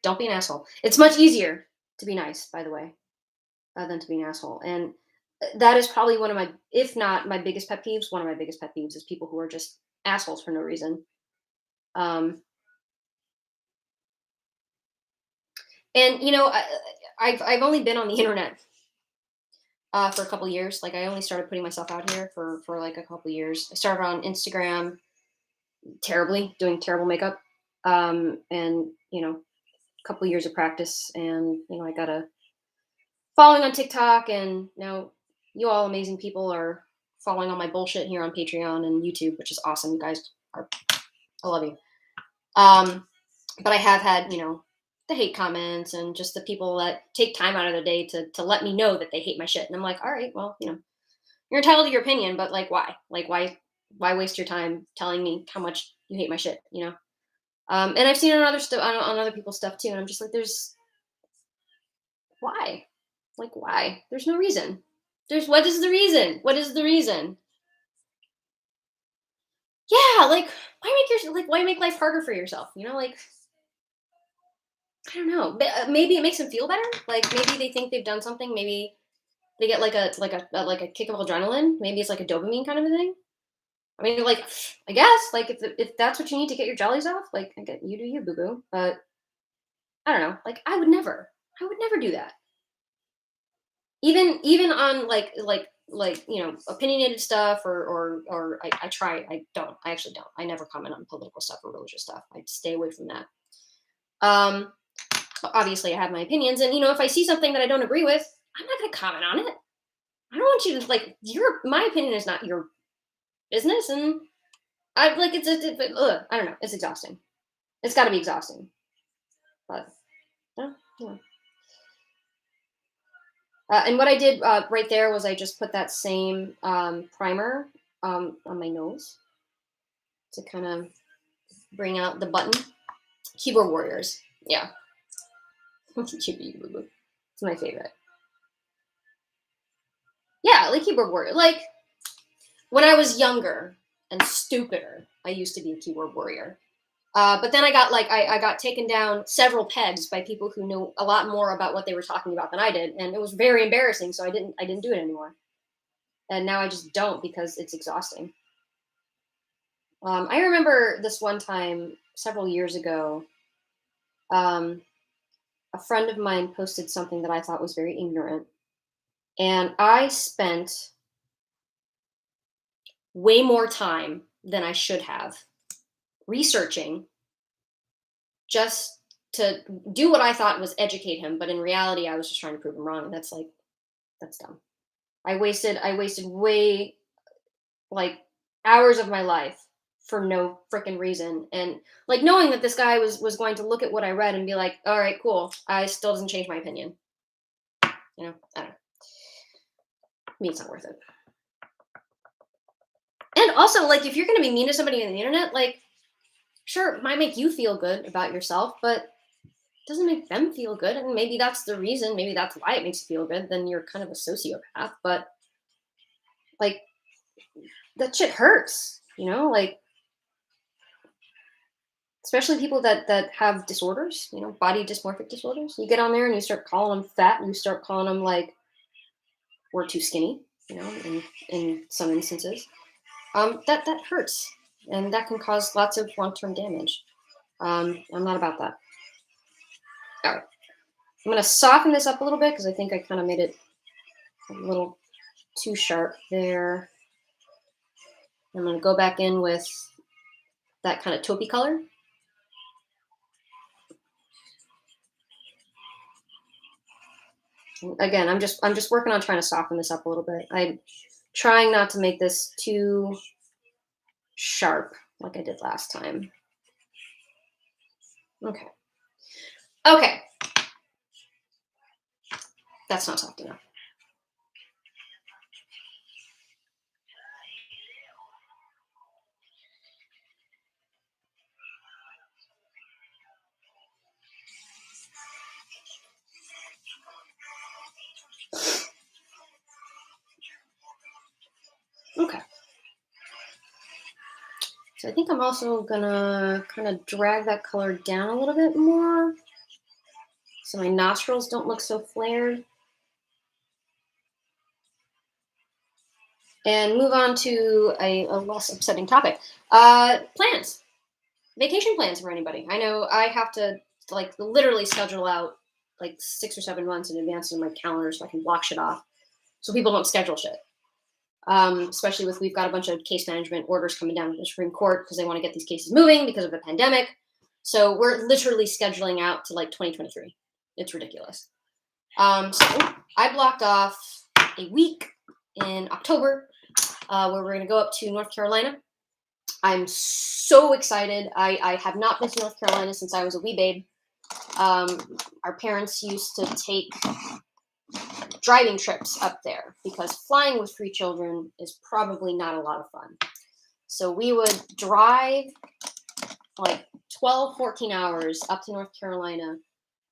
Don't be an asshole. It's much easier to be nice, by the way, than to be an asshole. And that is probably one of my, if not my biggest pet peeves, one of my biggest pet peeves is people who are just assholes for no reason. Um, and you know, I've only been on the internet for a couple years. Like I only started putting myself out here for like a couple years. I started on Instagram terribly, doing terrible makeup, and you know, a couple years of practice, and you know, I got a following on TikTok, and now you all amazing people are following all my bullshit here on Patreon and YouTube, which is awesome. You guys are, I love you. But I have had, you know, the hate comments and just the people that take time out of their day to let me know that they hate my shit. And I'm like, all right, well, you know, you're entitled to your opinion, but like, why? Like, why waste your time telling me how much you hate my shit? You know. And I've seen it on other stuff, on other people's stuff too, and I'm just like, there's why? Like, why? There's no reason. There's what is the reason? What is the reason? Yeah, like why make life harder for yourself? You know, like I don't know. Maybe it makes them feel better. Like maybe they think they've done something. Maybe they get like a kick of adrenaline. Maybe it's like a dopamine kind of a thing. I mean, like I guess like if that's what you need to get your jellies off, like I get you do you boo boo. But I don't know. Like I would never do that. Even on like you know opinionated stuff or I try I actually don't I never comment on political stuff or religious stuff I stay away from that. Obviously I have my opinions, and you know if I see something that I don't agree with, I'm not going to comment on it. I don't want you to like your my opinion is not your business, and I like I don't know, it's exhausting. It's got to be exhausting, but yeah, yeah. And what I did right there was I just put that same primer on my nose to kind of bring out the button. Keyboard Warriors. Yeah. It's my favorite. Yeah, like Keyboard Warrior. Like when I was younger and stupider, I used to be a keyboard warrior. But then I got taken down several pegs by people who knew a lot more about what they were talking about than I did, and it was very embarrassing. So I didn't do it anymore, and now I just don't because it's exhausting. I remember this one time several years ago. Um, a friend of mine posted something that I thought was very ignorant, and I spent way more time than I should have researching just to do what I thought was educate him, but in reality, I was just trying to prove him wrong, and that's dumb. I wasted way like hours of my life for no freaking reason, and like knowing that this guy was going to look at what I read and be like, all right, cool. I still doesn't change my opinion. You know, I don't know. Me, it's not worth it. And also, like, if you're going to be mean to somebody on the internet, like, sure, it might make you feel good about yourself, but it doesn't make them feel good. And maybe that's the reason. Maybe that's why it makes you feel good. Then you're kind of a sociopath. But, like, that shit hurts, you know? Like, especially people that have disorders, you know, body dysmorphic disorders. You get on there and you start calling them fat and you start calling them, like, we're too skinny, you know, in some instances. That hurts, and that can cause lots of long-term damage. I'm not about that. All right. I'm going to soften this up a little bit because I think I kind of made it a little too sharp there. I'm going to go back in with that kind of taupey color. Again, I'm just working on trying to soften this up a little bit. I'm trying not to make this too sharp like I did last time. Okay. Okay. That's not soft enough. Okay. So I think I'm also gonna kind of drag that color down a little bit more so my nostrils don't look so flared. And move on to a less upsetting topic. Plans. Vacation plans for anybody. I know I have to like literally schedule out like 6 or 7 months in advance in my calendar so I can block shit off so people don't schedule shit. Especially with we've got a bunch of case management orders coming down from the Supreme Court because they want to get these cases moving because of the pandemic. So we're literally scheduling out to like 2023. It's ridiculous. So I blocked off a week in October where we're going to go up to North Carolina. I'm so excited. I have not been to North Carolina since I was a wee babe. Our parents used to take driving trips up there because flying with 3 children is probably not a lot of fun. So we would drive like 12, 14 hours up to North Carolina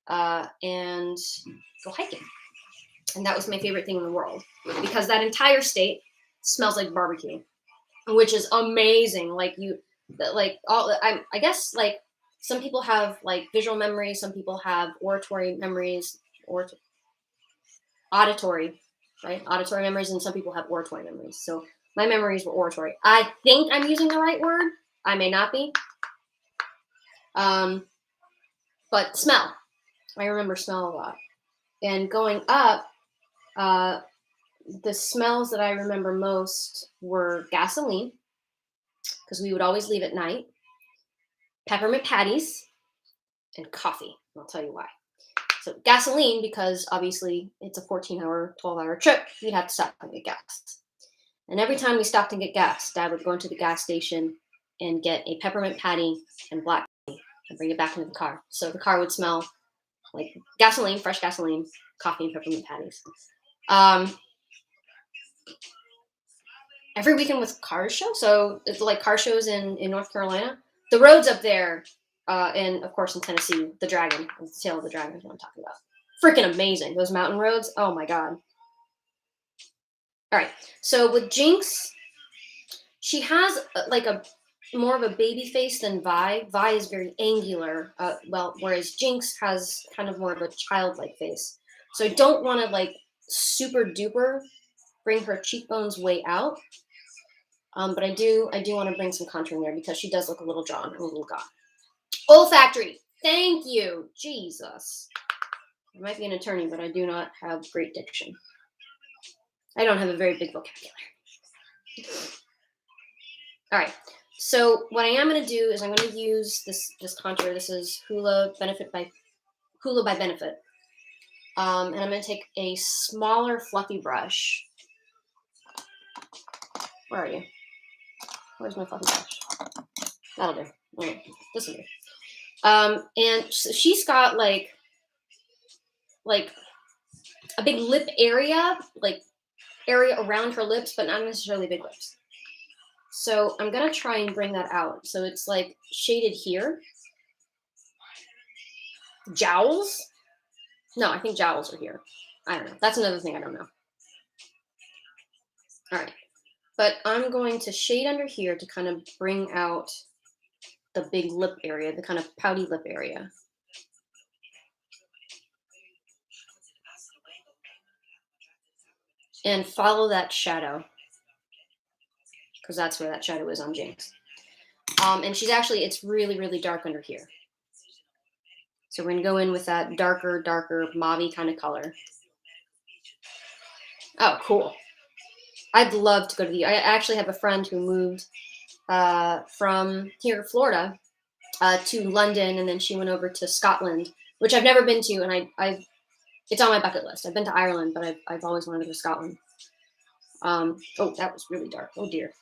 and go hiking. And that was my favorite thing in the world because that entire state smells like barbecue, which is amazing. Like I guess like some people have like visual memory, some people have auditory memories, or auditory, right? Auditory memories, and some people have oratory memories. So my memories were oratory. I think I'm using the right word. I may not be. But smell. I remember smell a lot. And going up, the smells that I remember most were gasoline, because we would always leave at night, peppermint patties, and coffee. I'll tell you why. So gasoline, because obviously it's a 14-hour, 12-hour trip, we'd have to stop and get gas. And every time we stopped and get gas, Dad would go into the gas station and get a peppermint patty and black tea and bring it back into the car. So the car would smell like gasoline, fresh gasoline, coffee, and peppermint patties. Every weekend was car show. So it's like car shows in North Carolina. The roads up there, and of course in Tennessee, the Dragon, the Tail of the Dragon is what I'm talking about. Freaking amazing. Those mountain roads. Oh my God. All right. So with Jinx, she has like a more of a baby face than Vi. Vi is very angular. Whereas Jinx has kind of more of a childlike face. So I don't want to like super duper bring her cheekbones way out. But I do want to bring some contour in there because she does look a little drawn and a little gaunt. Olfactory. Thank you. Jesus. I might be an attorney, but I do not have great diction. I don't have a very big vocabulary. All right. So what I am going to do is I'm going to use this contour. This is Hoola by Benefit. And I'm going to take a smaller fluffy brush. Where are you? Where's my fluffy brush? That'll do. All right. This will do. And so she's got like a big lip area, like area around her lips, but not necessarily big lips. So I'm going to try and bring that out. So it's like shaded here. Jowls? No, I think jowls are here. I don't know. That's another thing I don't know. All right. But I'm going to shade under here to kind of bring out the big lip area, the kind of pouty lip area. And follow that shadow, because that's where that shadow is on Jinx. And she's actually, it's really, really dark under here. So we're going to go in with that darker, mauve kind of color. Oh, cool. I'd love to go to the, I actually have a friend who moved from here, Florida, to London, and then she went over to Scotland, which I've never been to, and it's on my bucket list. I've been to Ireland, but I've always wanted to go to Scotland. Oh, that was really dark. Oh dear.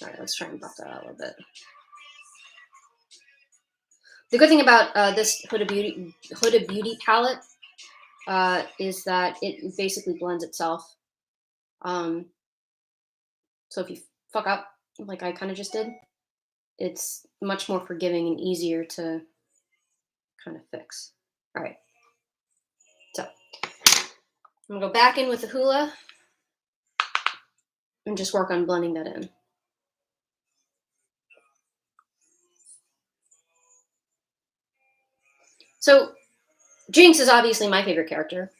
All right, let's try and buff that out a little bit. The good thing about this Huda Beauty palette is that it basically blends itself. So if you fuck up, like I kind of just did, it's much more forgiving and easier to kind of fix. All right. So I'm gonna go back in with the Hula and just work on blending that in. So Jinx is obviously my favorite character.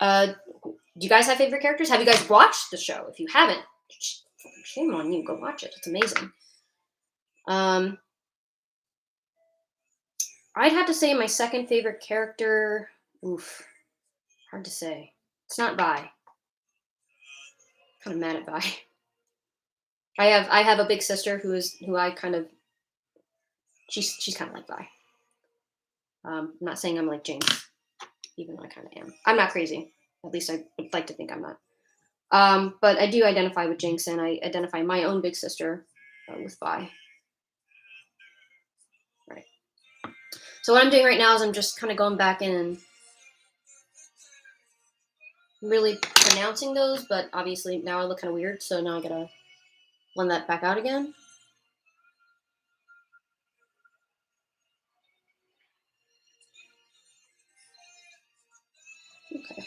Do you guys have favorite characters? Have you guys watched the show? If you haven't, shame on you. Go watch it. It's amazing. I'd have to say my second favorite character. Oof, hard to say. It's not Vi. Kind of mad at Vi. I have a big sister who I kind of. She's kind of like Vi. I'm not saying I'm like Jinx, even though I kind of am. I'm not crazy. At least I would like to think I'm not. But I do identify with Jinx, and I identify my own big sister with Vi. Right. So what I'm doing right now is I'm just kind of going back in and really pronouncing those, but obviously now I look kind of weird, so now I gotta blend that back out again. Okay.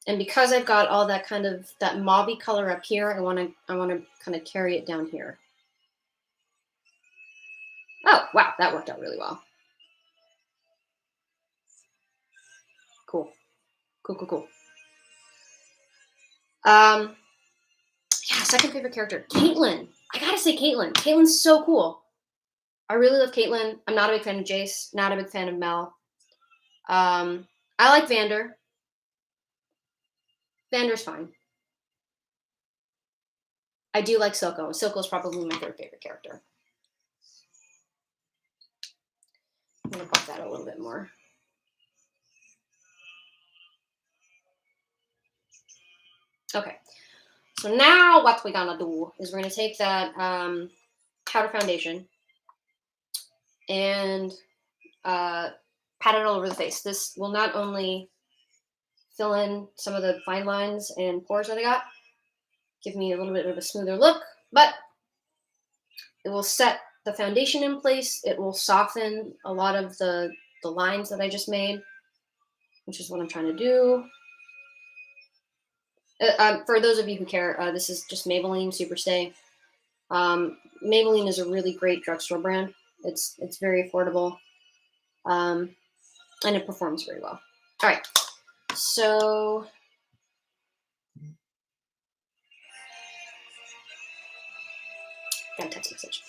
And because I've got all that kind of that mauve color up here, I want to kind of carry it down here. Oh, wow, that worked out really well. Cool. Cool. Yeah, second favorite character, Caitlyn. I gotta say Caitlyn. Caitlyn's so cool. I really love Caitlyn. I'm not a big fan of Jace. Not a big fan of Mel. I like Vander. Vander's fine. I do like Silco. Silco's probably my third favorite character. I'm gonna buff that a little bit more. Okay. So now what we're gonna do is we're gonna take that powder foundation and pat it all over the face. This will not only fill in some of the fine lines and pores that I got, give me a little bit of a smoother look, but it will set the foundation in place. It will soften a lot of the lines that I just made, which is what I'm trying to do. For those of you who care, this is just Maybelline Super Stay. Maybelline is a really great drugstore brand. It's very affordable, and it performs very well. All right, so got a text message.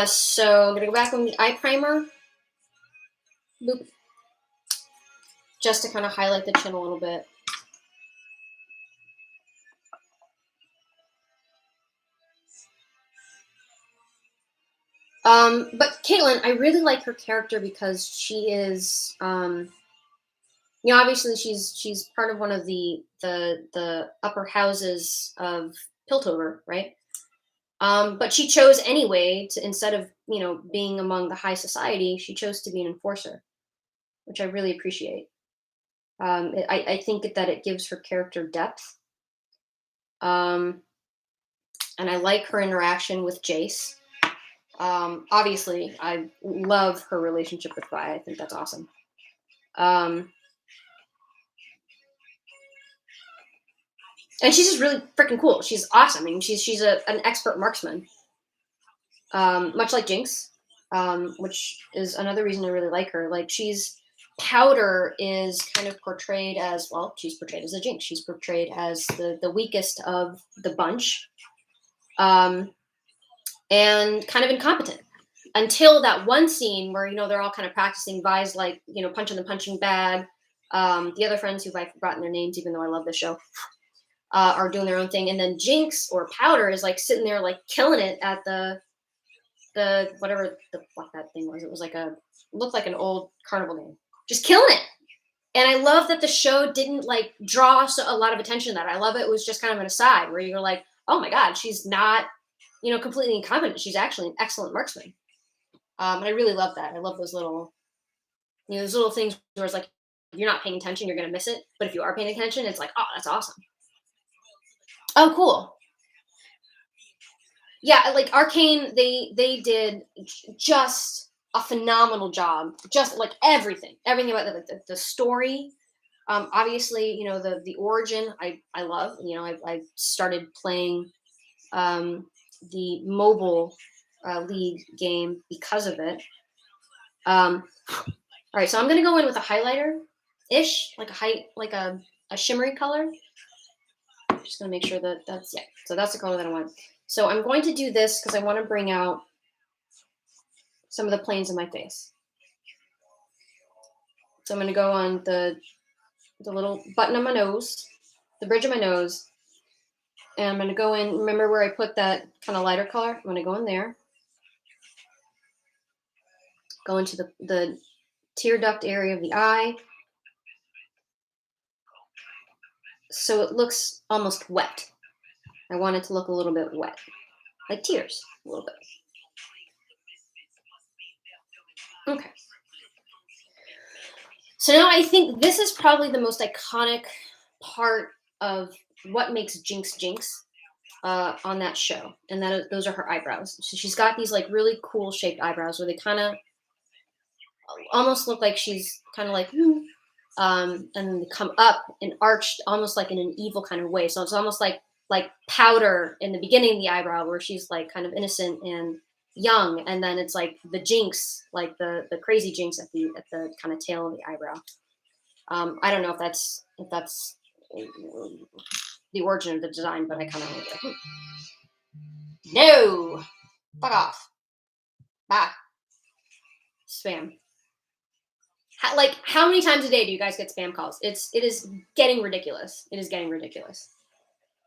So I'm gonna go back on the eye primer, boop, just to kind of highlight the chin a little bit. But Caitlyn, I really like her character because she is, obviously she's part of one of the upper houses of Piltover, right? But she chose anyway to, instead of being among the high society, she chose to be an enforcer, which I really appreciate. I think that it gives her character depth, and I like her interaction with Jace. Obviously, I love her relationship with Vi. I think that's awesome. And she's just really freaking cool. She's awesome. I mean, she's an expert marksman, much like Jinx, which is another reason I really like her. Like, Powder is kind of portrayed as, well, she's portrayed as a Jinx. She's portrayed as the weakest of the bunch. and kind of incompetent until that one scene where they're all kind of practicing. Vi's like punching the punching bag. The other friends who I've forgotten their names, even though I love the show, are doing their own thing, and then Jinx or Powder is like sitting there like killing it at the whatever the fuck that thing was. It was like looked like an old carnival game, just killing it. And I love that the show didn't like draw a lot of attention to that. I love it was just kind of an aside where you're like, oh my god, she's not completely incompetent. She's actually an excellent marksman. And I really love that. I love those little those little things where it's like if you're not paying attention, you're gonna miss it. But if you are paying attention, it's like, oh, that's awesome. Oh, cool. Yeah, like Arcane, they did just a phenomenal job. Just like everything about the story. Obviously, the origin I love. I started playing the mobile league game because of it. All right, so I'm gonna go in with a highlighter ish, like a shimmery color. Just gonna make sure that that's yeah. So that's the color that I want. So I'm going to do this because I want to bring out some of the planes in my face. So I'm going to go on the little button on my nose, the bridge of my nose, and I'm going to go in. Remember where I put that kind of lighter color? I'm going to go in there. Go into the tear duct area of the eye. So it looks almost wet. I want it to look a little bit wet, like tears, a little bit. Okay. So now I think this is probably the most iconic part of what makes Jinx Jinx on that show, and those are her eyebrows. So she's got these like really cool shaped eyebrows where they kind of almost look like she's kind of like, and then they come up and arched almost like in an evil kind of way. So it's almost like Powder in the beginning of the eyebrow where she's like kind of innocent and young, and then it's like the Jinx, like the crazy Jinx at the kind of tail of the eyebrow. I don't know if that's the origin of the design, but I kind of like, no, fuck off, bye, spam. How many times a day do you guys get spam calls? It is getting ridiculous. It is getting ridiculous.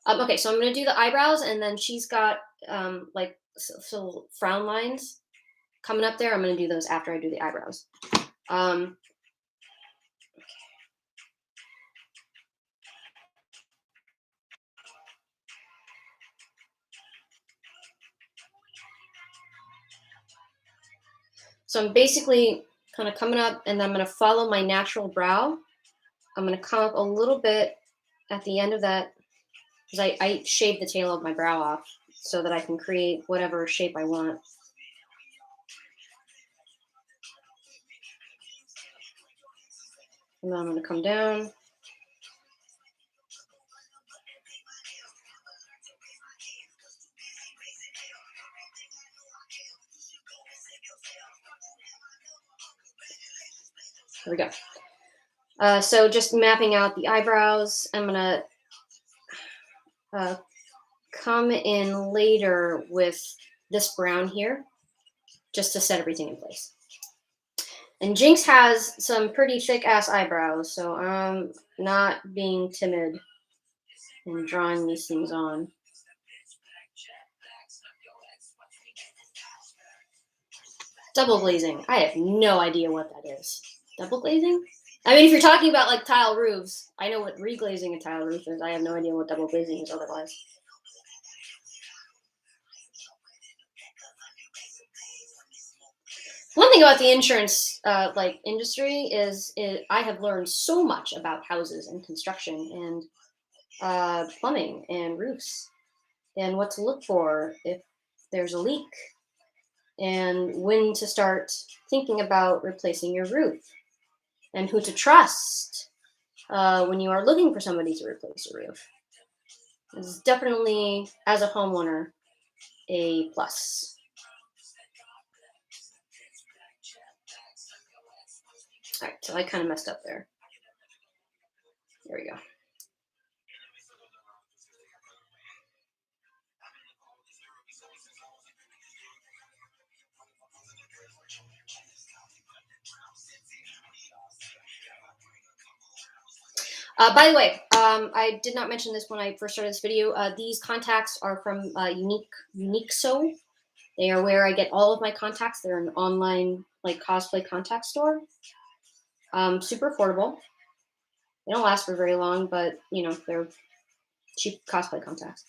Okay, so I'm gonna do the eyebrows, and then she's got like so frown lines coming up there. I'm gonna do those after I do the eyebrows. So I'm basically kind of coming up, and then I'm going to follow my natural brow. I'm going to come up a little bit at the end of that, because I shaved the tail of my brow off so that I can create whatever shape I want. And then I'm going to come down. There we go. So just mapping out the eyebrows. I'm going to come in later with this brown here, just to set everything in place. And Jinx has some pretty thick ass eyebrows, so I'm not being timid in drawing these things on. Double glazing. I have no idea what that is. Double glazing? I mean, if you're talking about like tile roofs, I know what reglazing a tile roof is. I have no idea what double glazing is otherwise. One thing about the insurance industry is I have learned so much about houses and construction and plumbing and roofs and what to look for if there's a leak and when to start thinking about replacing your roof and who to trust when you are looking for somebody to replace your roof. It's definitely, as a homeowner, a plus. All right, so I kind of messed up there. There we go. By the way, I did not mention this when I first started this video. These contacts are from Unique So. They are where I get all of my contacts. They're an online like cosplay contact store. Super affordable. They don't last for very long, but you know they're cheap cosplay contacts.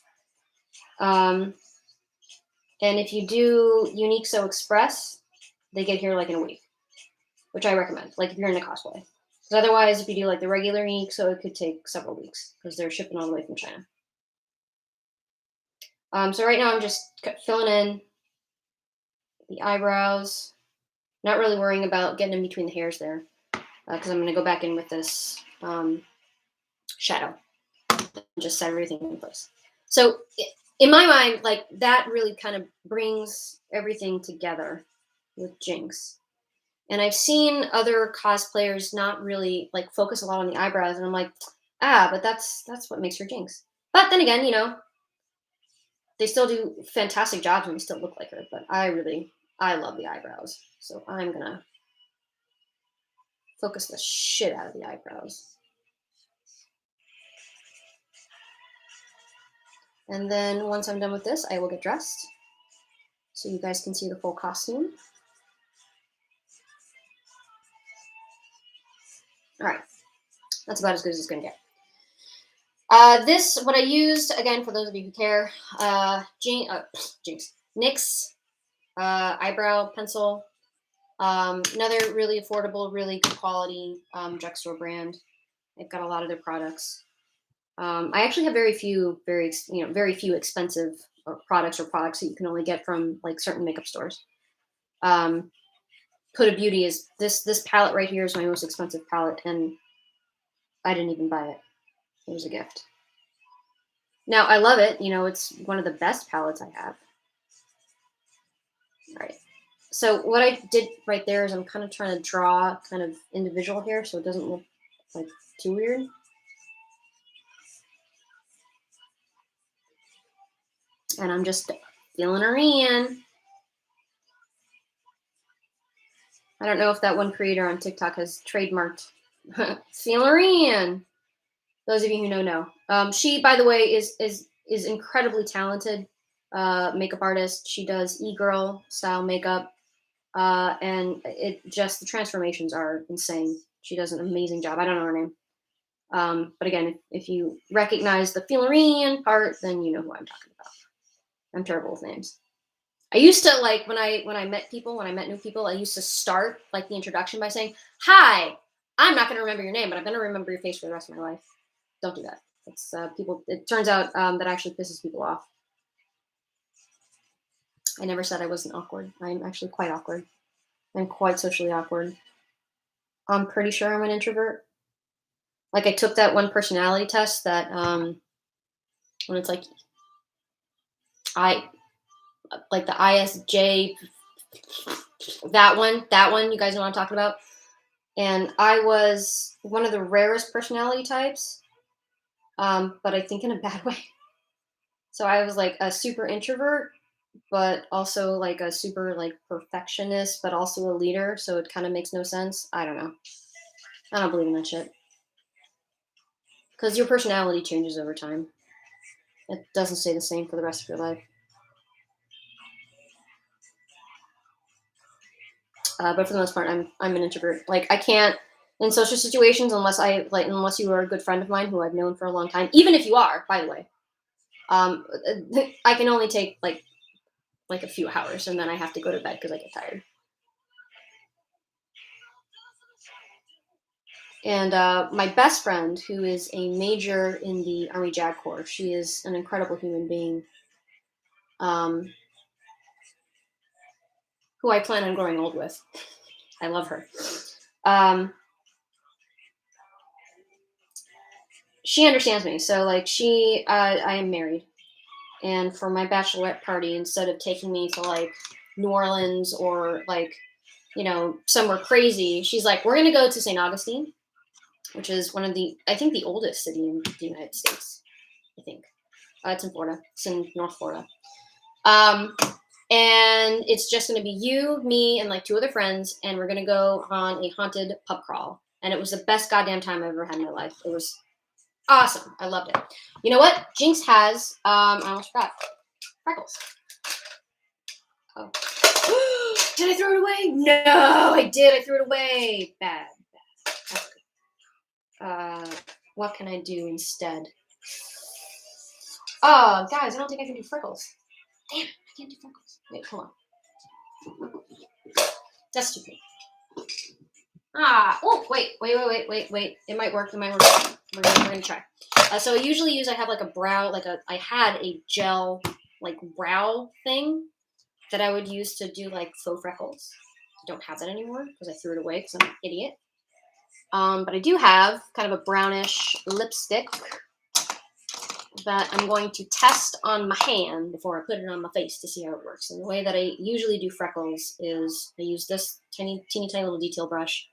And if you do Unique So Express, they get here like in a week, which I recommend. Like if you're into cosplay, because otherwise, if you do like the regular Unique So, it could take several weeks because they're shipping all the way from China. So right now I'm just filling in the eyebrows. Not really worrying about getting in between the hairs there, because I'm going to go back in with this shadow and just set everything in place. So in my mind, like that really kind of brings everything together with Jinx. And I've seen other cosplayers not really like focus a lot on the eyebrows, and I'm like, but that's what makes her Jinx. But then again, you know, they still do fantastic jobs and they still look like her. But I love the eyebrows, so I'm gonna focus the shit out of the eyebrows. And then once I'm done with this, I will get dressed so you guys can see the full costume. All right, that's about as good as it's gonna get. This, what I used, again, for those of you who care, Jinx, NYX eyebrow pencil. Another really affordable, really good quality drugstore brand. They've got a lot of their products. I actually have very few expensive products that you can only get from like certain makeup stores. Huda Beauty is this palette right here is my most expensive palette, and I didn't even buy it. It was a gift. Now I love it. You know, it's one of the best palettes I have. All right. So what I did right there is I'm kind of trying to draw kind of individual here so it doesn't look like too weird. And I'm just filling her in. I don't know if that one creator on TikTok has trademarked filling her in. Those of you who know. She, by the way, is incredibly talented makeup artist. She does e-girl style makeup. And the transformations are insane. She does an amazing job. I don't know her name. But again, if you recognize the Filarian part, then you know who I'm talking about. I'm terrible with names. I used to like when I met new people, I used to start like the introduction by saying, "Hi, I'm not going to remember your name, but I'm going to remember your face for the rest of my life." Don't do that. It's people. It turns out that actually pisses people off. I never said I wasn't awkward. I'm actually quite awkward. I'm quite socially awkward. I'm pretty sure I'm an introvert. Like I took that one personality test that when it's like the ISJ, that one, you guys know what I'm talking about. And I was one of the rarest personality types, but I think in a bad way. So I was like a super introvert, but also like a super like perfectionist, but also a leader. So it kind of makes no sense. I don't know. I don't believe in that shit. Because your personality changes over time. It doesn't stay the same for the rest of your life. But for the most part, I'm an introvert. Like I can't in social situations unless you are a good friend of mine who I've known for a long time. Even if you are, by the way, I can only take like a few hours, and then I have to go to bed because I get tired. And my best friend, who is a major in the Army JAG Corps, she is an incredible human being. Who I plan on growing old with. I love her. She understands me. So like I am married, and for my bachelorette party, instead of taking me to like New Orleans or like somewhere crazy, she's like, we're gonna go to St. Augustine, which is I think the oldest city in the United States. I think it's in Florida. It's in North Florida. And it's just going to be you, me, and like 2 other friends, and we're going to go on a haunted pub crawl. And it was the best goddamn time I've ever had in my life. It was Awesome. I loved it. You know what? Jinx has, I almost forgot, freckles. Oh. Did I throw it away? No, I did. I threw it away. Bad. What can I do instead? Oh, guys, I don't think I can do freckles. Damn it, I can't do freckles. Wait, hold on. That's stupid. Oh, wait. It might work. We're gonna try. So I usually use, I have like a brow, I had a gel, like brow thing that I would use to do like faux freckles. I don't have that anymore because I threw it away because I'm an idiot. But I do have kind of a brownish lipstick that I'm going to test on my hand before I put it on my face to see how it works. And the way that I usually do freckles is I use this teeny tiny little detail brush,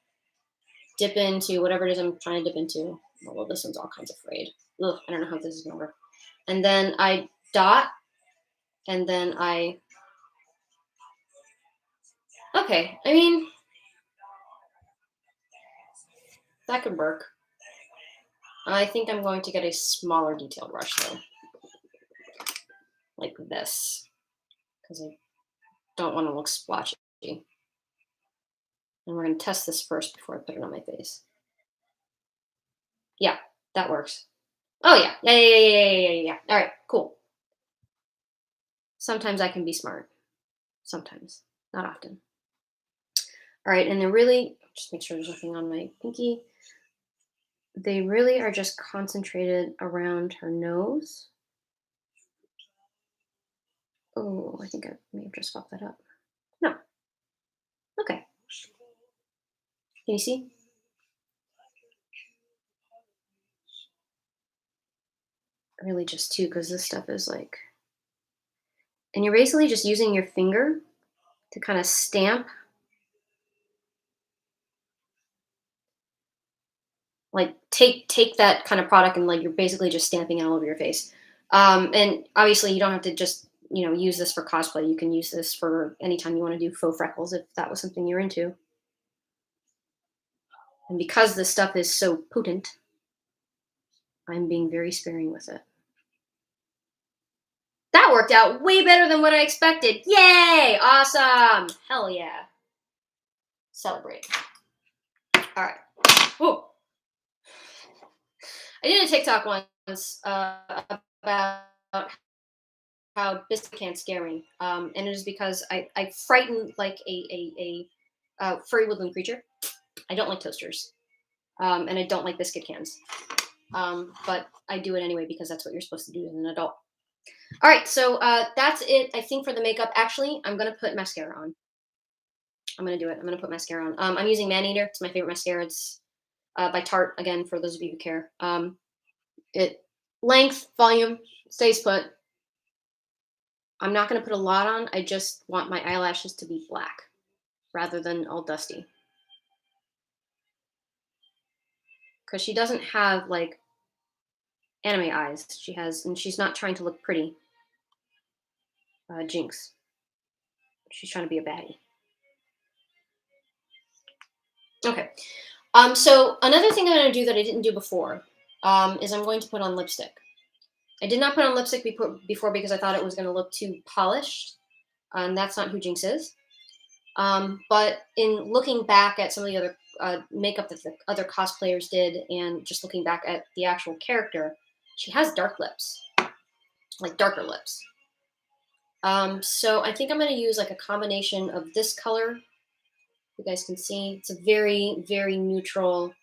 dip into whatever it is I'm trying to dip into. Oh, well, this one's all kinds of frayed. Ugh, I don't know how this is going to work. And then I dot, and then okay, I mean, that could work. I think I'm going to get a smaller detail brush though. Like this. Because I don't want to look splotchy. And we're going to test this first before I put it on my face. Yeah, that works. Oh yeah. Yeah. All right, cool. Sometimes I can be smart. Sometimes. Not often. All right, and they're really, just make sure there's nothing on my pinky. They really are just concentrated around her nose. Oh, I think I may have just fucked that up. No. Okay. Can you see? Really just two, because this stuff is like, and you're basically just using your finger to kind of stamp, like take that kind of product and like you're basically just stamping it all over your face. And obviously you don't have to just, you know, use this for cosplay. You can use this for anytime you want to do faux freckles if that was something you're into. And because this stuff is so potent, I'm being very sparing with it. That worked out way better than what I expected. Yay! Awesome! Hell yeah. Celebrate. All right. Whoa. I did a TikTok once about how biscuit can't scare me, and it is because I frighten like a furry woodland creature. I don't like toasters, and I don't like biscuit cans, but I do it anyway because that's what you're supposed to do as an adult. All right, so that's it. I think for the makeup, actually, I'm gonna put mascara on. I'm gonna do it. I'm gonna put mascara on. I'm using Maneater. It's my favorite mascara. It's by Tarte. Again, for those of you who care. It length, volume, stays put. I'm not gonna put a lot on. I just want my eyelashes to be black rather than all dusty. Because she doesn't have like anime eyes. She has, and she's not trying to look pretty. Jinx. She's trying to be a baddie. Okay. So another thing I'm going to do that I didn't do before is I'm going to put on lipstick. I did not put on lipstick before because I thought it was going to look too polished, and that's not who Jinx is. But in looking back at some of the other makeup that the other cosplayers did, and just looking back at the actual character, she has dark lips, like darker lips. So I think I'm going to use like a combination of this color. You guys can see it's a very, very neutral,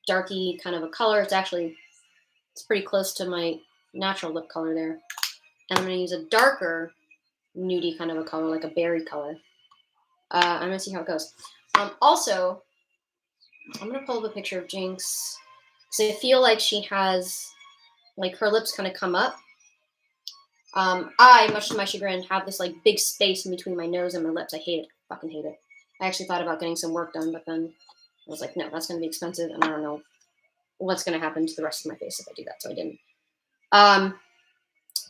darky kind of a color. It's pretty close to my natural lip color there. And I'm going to use a darker, nudie kind of a color, like a berry color. I'm going to see how it goes. Also, I'm going to pull up a picture of Jinx. So I feel like she has, like her lips kind of come up. I, much to my chagrin, have this like big space in between my nose and my lips. I hate it. Fucking hate it. I actually thought about getting some work done, but then I was like, no, that's going to be expensive, and I don't know what's going to happen to the rest of my face if I do that, so I didn't.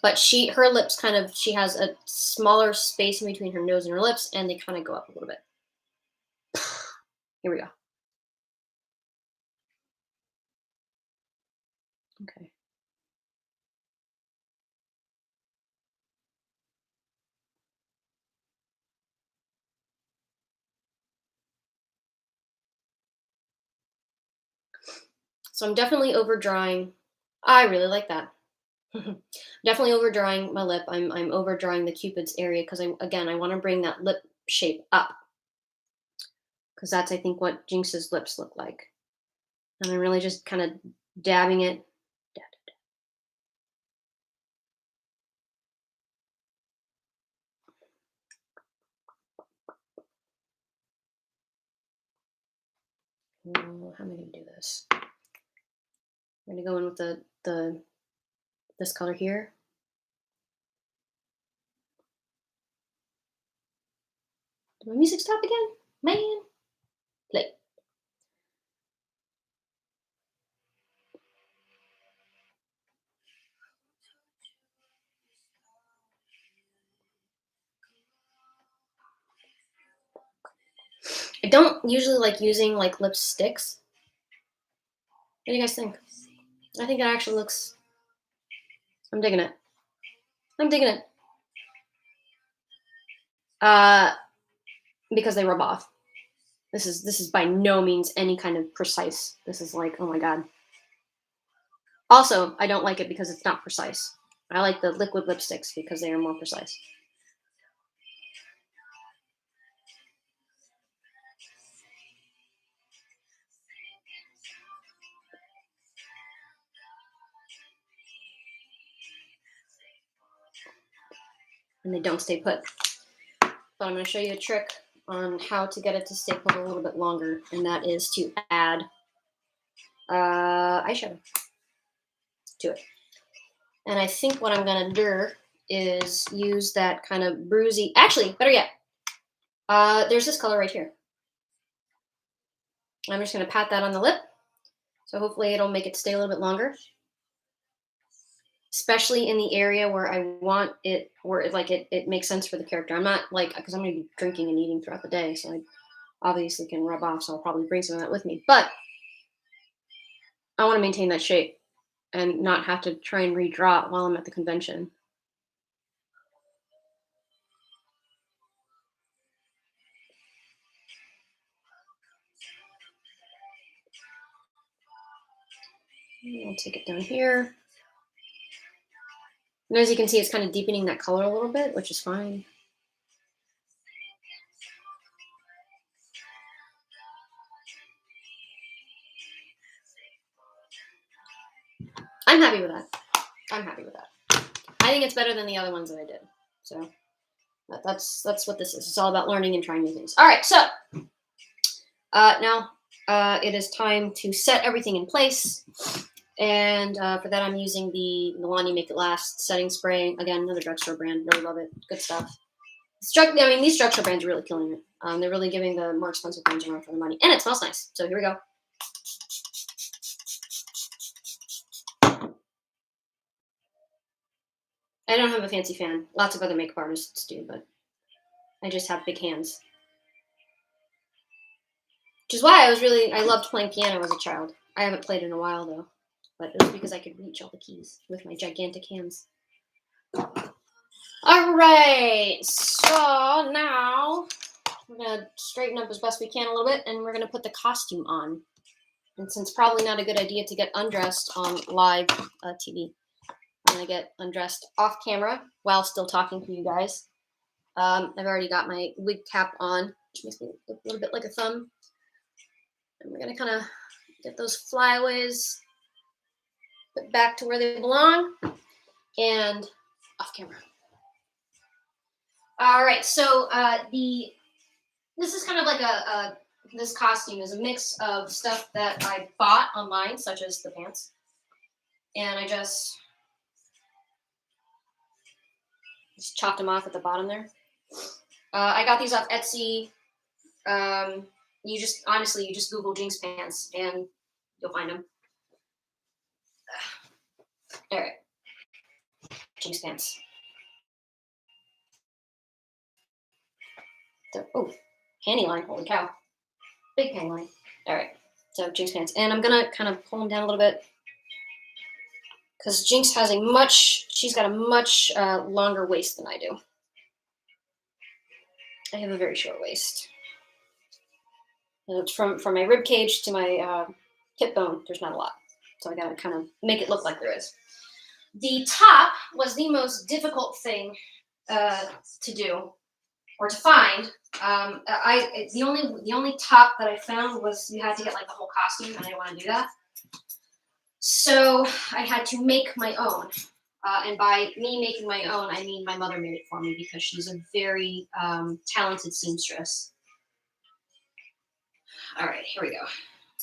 But her lips she has a smaller space in between her nose and her lips, and they kind of go up a little bit. Here we go. Okay. So I'm definitely overdrawing. I really like that. Definitely overdrawing my lip. I'm overdrawing the cupid's area because I want to bring that lip shape up because that's I think what Jinx's lips look like. And I'm really just kind of dabbing it. How am I going to do this? I'm going to go in with the this color here. Did my music stop again? Man. Play. I don't usually like using like lipsticks. What do you guys think? I think it actually looks. I'm digging it. I'm digging it. Uh, because they rub off. This is by no means any kind of precise. This is like, oh my god. Also, I don't like it because it's not precise. I like the liquid lipsticks because they are more precise. And they don't stay put. But I'm going to show you a trick on how to get it to stay put a little bit longer, and that is to add eyeshadow to it. And I think what I'm going to do is use that kind of bruisey. Actually, better yet, there's this color right here. I'm just going to pat that on the lip. So hopefully it'll make it stay a little bit longer. Especially in the area where I want it, where it makes sense for the character. I'm not like, because I'm going to be drinking and eating throughout the day, so I obviously can rub off, so I'll probably bring some of that with me. But I want to maintain that shape and not have to try and redraw it while I'm at the convention. I'll take it down here. And as you can see, it's kind of deepening that color a little bit, which is fine. I'm happy with that. I'm happy with that. I think it's better than the other ones that I did. So that's what this is. It's all about learning and trying new things. All right, so now it is time to set everything in place. And for that, I'm using the Milani Make It Last setting spray. Again, another drugstore brand. Really love it. Good stuff. These drugstore brands are really killing it. They're really giving the more expensive brands a run for the money. And it smells nice. So here we go. I don't have a fancy fan. Lots of other makeup artists do, but I just have big hands. Which is why I loved playing piano as a child. I haven't played in a while, though. But it was because I could reach all the keys with my gigantic hands. All right, so now we're gonna straighten up as best we can a little bit, and we're gonna put the costume on. And since probably not a good idea to get undressed on live TV, I'm gonna get undressed off camera while still talking to you guys. I've already got my wig cap on, which makes me look a little bit like a thumb. And we're gonna kind of get those flyaways put back to where they belong, and off camera. All right, so this is kind of like this costume is a mix of stuff that I bought online, such as the pants, and I just chopped them off at the bottom there. I got these off Etsy. You just Google Jinx pants and you'll find them. All right, Jinx pants. Oh, panty line! Holy cow, big panty line. All right, so Jinx pants, and I'm gonna kind of pull them down a little bit because Jinx has she's got a much longer waist than I do. I have a very short waist. And it's from my rib cage to my hip bone. There's not a lot, so I gotta kind of make it look like there is. The top was the most difficult thing to do or to find. The only top that I found was you had to get like the whole costume, and I didn't want to do that. So I had to make my own. And by me making my own, I mean my mother made it for me because she's a very talented seamstress. All right, here we go.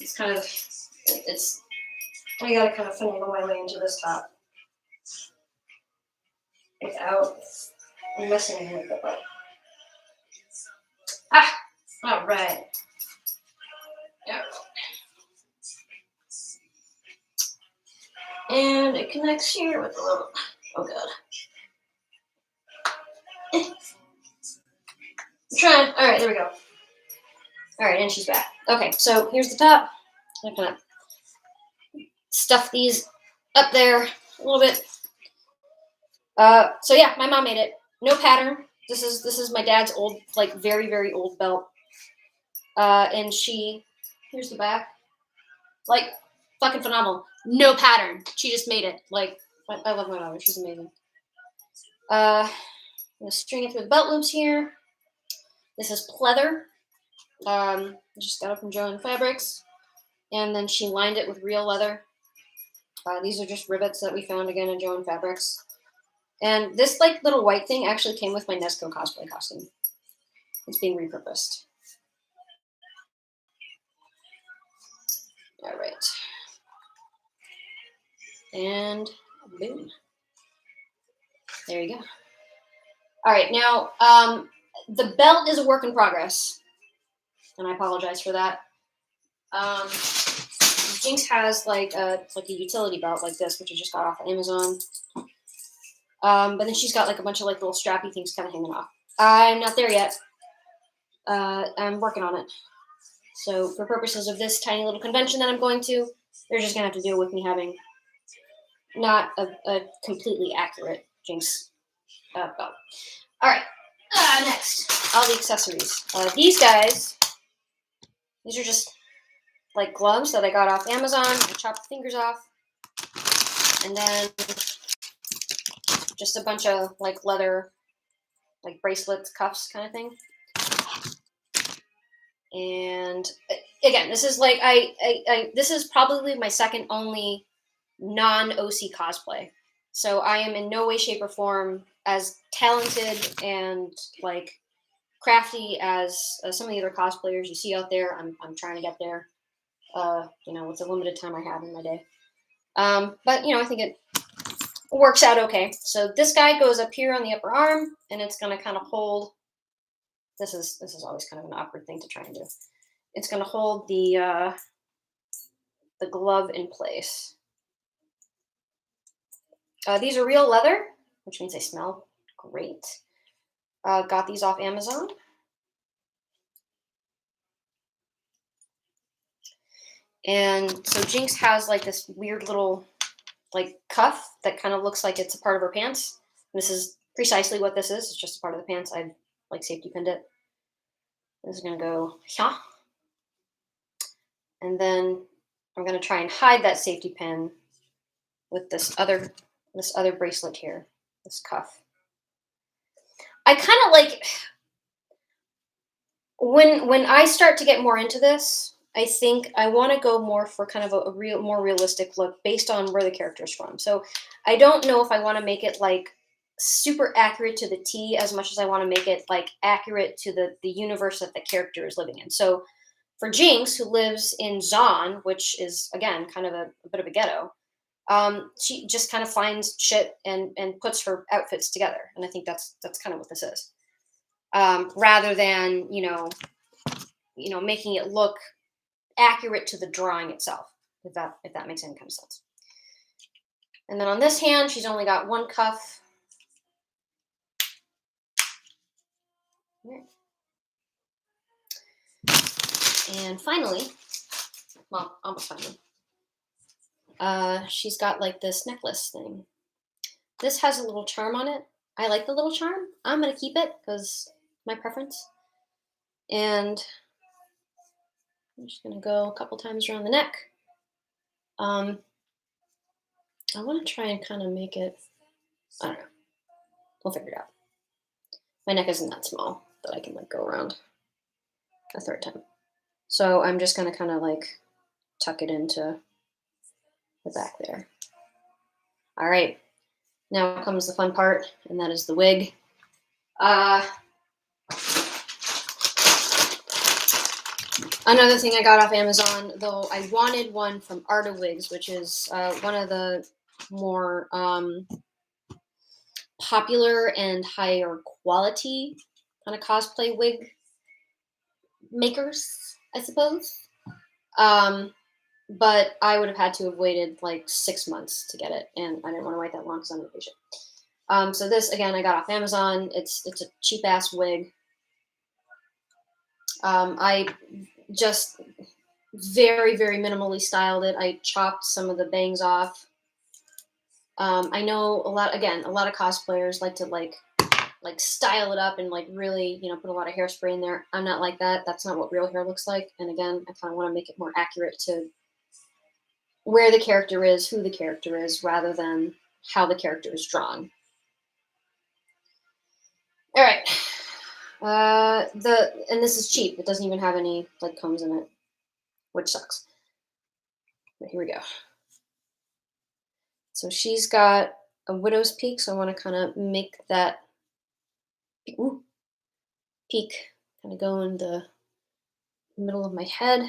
It's kind of, I gotta kind of finagle my way into this top without messing anything up. All right. Yeah. And it connects here with a little, oh god. I'm trying. All right, there we go. All right, and she's back. Okay, so here's the top. I'm gonna stuff these up there a little bit. So yeah, my mom made it. No pattern. This is my dad's old, like very, very old belt. And here's the back. Like, fucking phenomenal. No pattern. She just made it. Like, I love my mother. She's amazing. I'm gonna string it through the belt loops here. This is pleather. Just got it from Joann Fabrics. And then she lined it with real leather. These are just rivets that we found again in Joann Fabrics. And this like little white thing actually came with my Nesco cosplay costume. It's being repurposed. All right. And boom. There you go. All right, now the belt is a work in progress, and I apologize for that. Jinx has like a utility belt like this, which I just got off of Amazon. But then she's got like a bunch of like little strappy things kind of hanging off. I'm not there yet. I'm working on it. So for purposes of this tiny little convention that I'm going to, they're just gonna have to deal with me having not a completely accurate Jinx belt. All right. Next, all the accessories. These guys, these are just like gloves that I got off Amazon. I chopped the fingers off, and then just a bunch of like leather, like bracelets, cuffs, kind of thing. And again, this is like this is probably my second only non-OC cosplay. So I am in no way, shape, or form as talented and like crafty as some of the other cosplayers you see out there. I'm trying to get there. With the limited time I have in my day. But I think it works out okay. So this guy goes up here on the upper arm, and it's gonna kind of hold. This is always kind of an awkward thing to try and do. It's gonna hold the glove in place. These are real leather, which means they smell great. Got these off Amazon. And so Jinx has like this weird little like cuff that kind of looks like it's a part of her pants. And this is precisely what this is. It's just a part of the pants. I've like safety pinned it. This is gonna go here. And then I'm gonna try and hide that safety pin with this other bracelet here, this cuff. I kind of like when I start to get more into this, I think I want to go more for kind of a more realistic look based on where the character is from. So I don't know if I want to make it like super accurate to the T as much as I want to make it like accurate to the universe that the character is living in. So for Jinx, who lives in Zon, which is again kind of a bit of a ghetto, she just kind of finds shit and puts her outfits together, and I think that's kind of what this is, rather than making it look accurate to the drawing itself, if that makes any kind of sense. And then on this hand, she's only got one cuff. And finally, well, almost finally, she's got like this necklace thing. This has a little charm on it. I like the little charm. I'm gonna keep it because my preference. And I'm just gonna go a couple times around the neck. Um, I want to try and kind of make it. I don't know. We'll figure it out. My neck isn't that small that I can like go around a third time. So I'm just gonna kind of like tuck it into the back there. All right. Now comes the fun part, and that is the wig. Another thing I got off Amazon, though I wanted one from Arta Wigs, which is one of the more popular and higher quality kind of cosplay wig makers, I suppose. But I would have had to have waited like 6 months to get it, and I didn't want to wait that long because I'm impatient. So this again, I got off Amazon. It's a cheap ass wig. I just very minimally styled it. I chopped some of the bangs off. I know a lot of cosplayers like to like style it up and like really put a lot of hairspray in there. I'm not like that. That's not what real hair looks like. And again, I kind of want to make it more accurate to where the character is, who the character is, rather than how the character is drawn. All right. And this is cheap. It doesn't even have any like combs in it, which sucks. But here we go. So she's got a widow's peak, so I want to kind of make that peak kind of go in the middle of my head.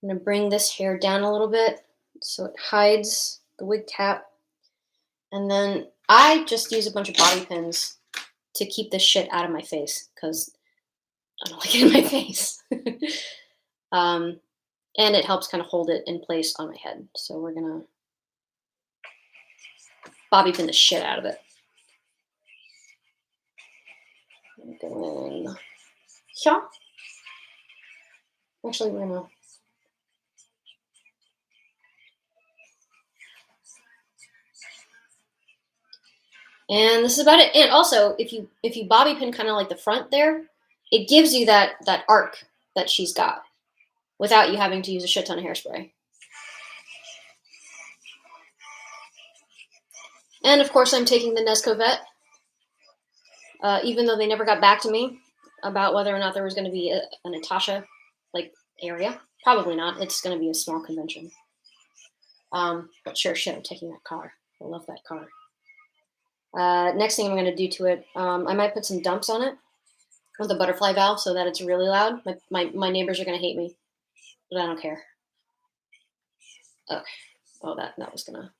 I'm going to bring this hair down a little bit so it hides the wig cap. And then I just use a bunch of bobby pins to keep this shit out of my face because I don't like it in my face. And it helps kind of hold it in place on my head. So we're going to bobby pin the shit out of it. Go in here. Actually, we're going to and this is about it. And also, if you bobby pin kind of like the front there, it gives you that arc that she's got without you having to use a shit ton of hairspray. And of course, I'm taking the Nesco Vet, even though they never got back to me about whether or not there was going to be a Natasha like area. Probably not. It's going to be a small convention. But sure shit, I'm taking that car. I love that car. Next thing I'm going to do to it, I might put some dumps on it with a butterfly valve so that it's really loud. My neighbors are going to hate me, but I don't care. Okay. Oh, that was going to...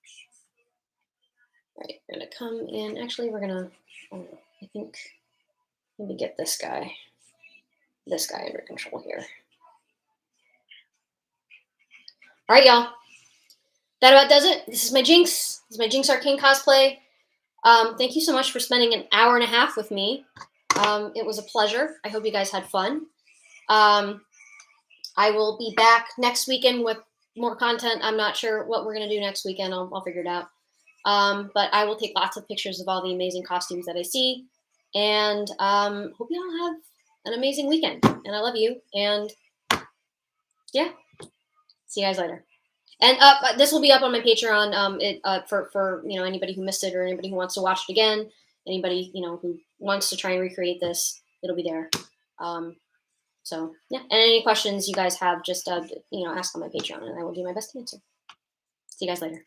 All right, we're going to come in. Actually, we're going to... I think... Let me get this guy under control here. All right, y'all. That about does it. This is my Jinx. This is my Jinx Arcane cosplay. Thank you so much for spending an hour and a half with me. It was a pleasure. I hope you guys had fun. I will be back next weekend with more content. I'm not sure what we're going to do next weekend. I'll figure it out. But I will take lots of pictures of all the amazing costumes that I see. And hope you all have an amazing weekend. And I love you. And yeah, see you guys later. And this will be up on my Patreon. For anybody who missed it or anybody who wants to watch it again. Anybody who wants to try and recreate this, it'll be there. So yeah, and any questions you guys have, just ask on my Patreon, and I will do my best to answer. See you guys later.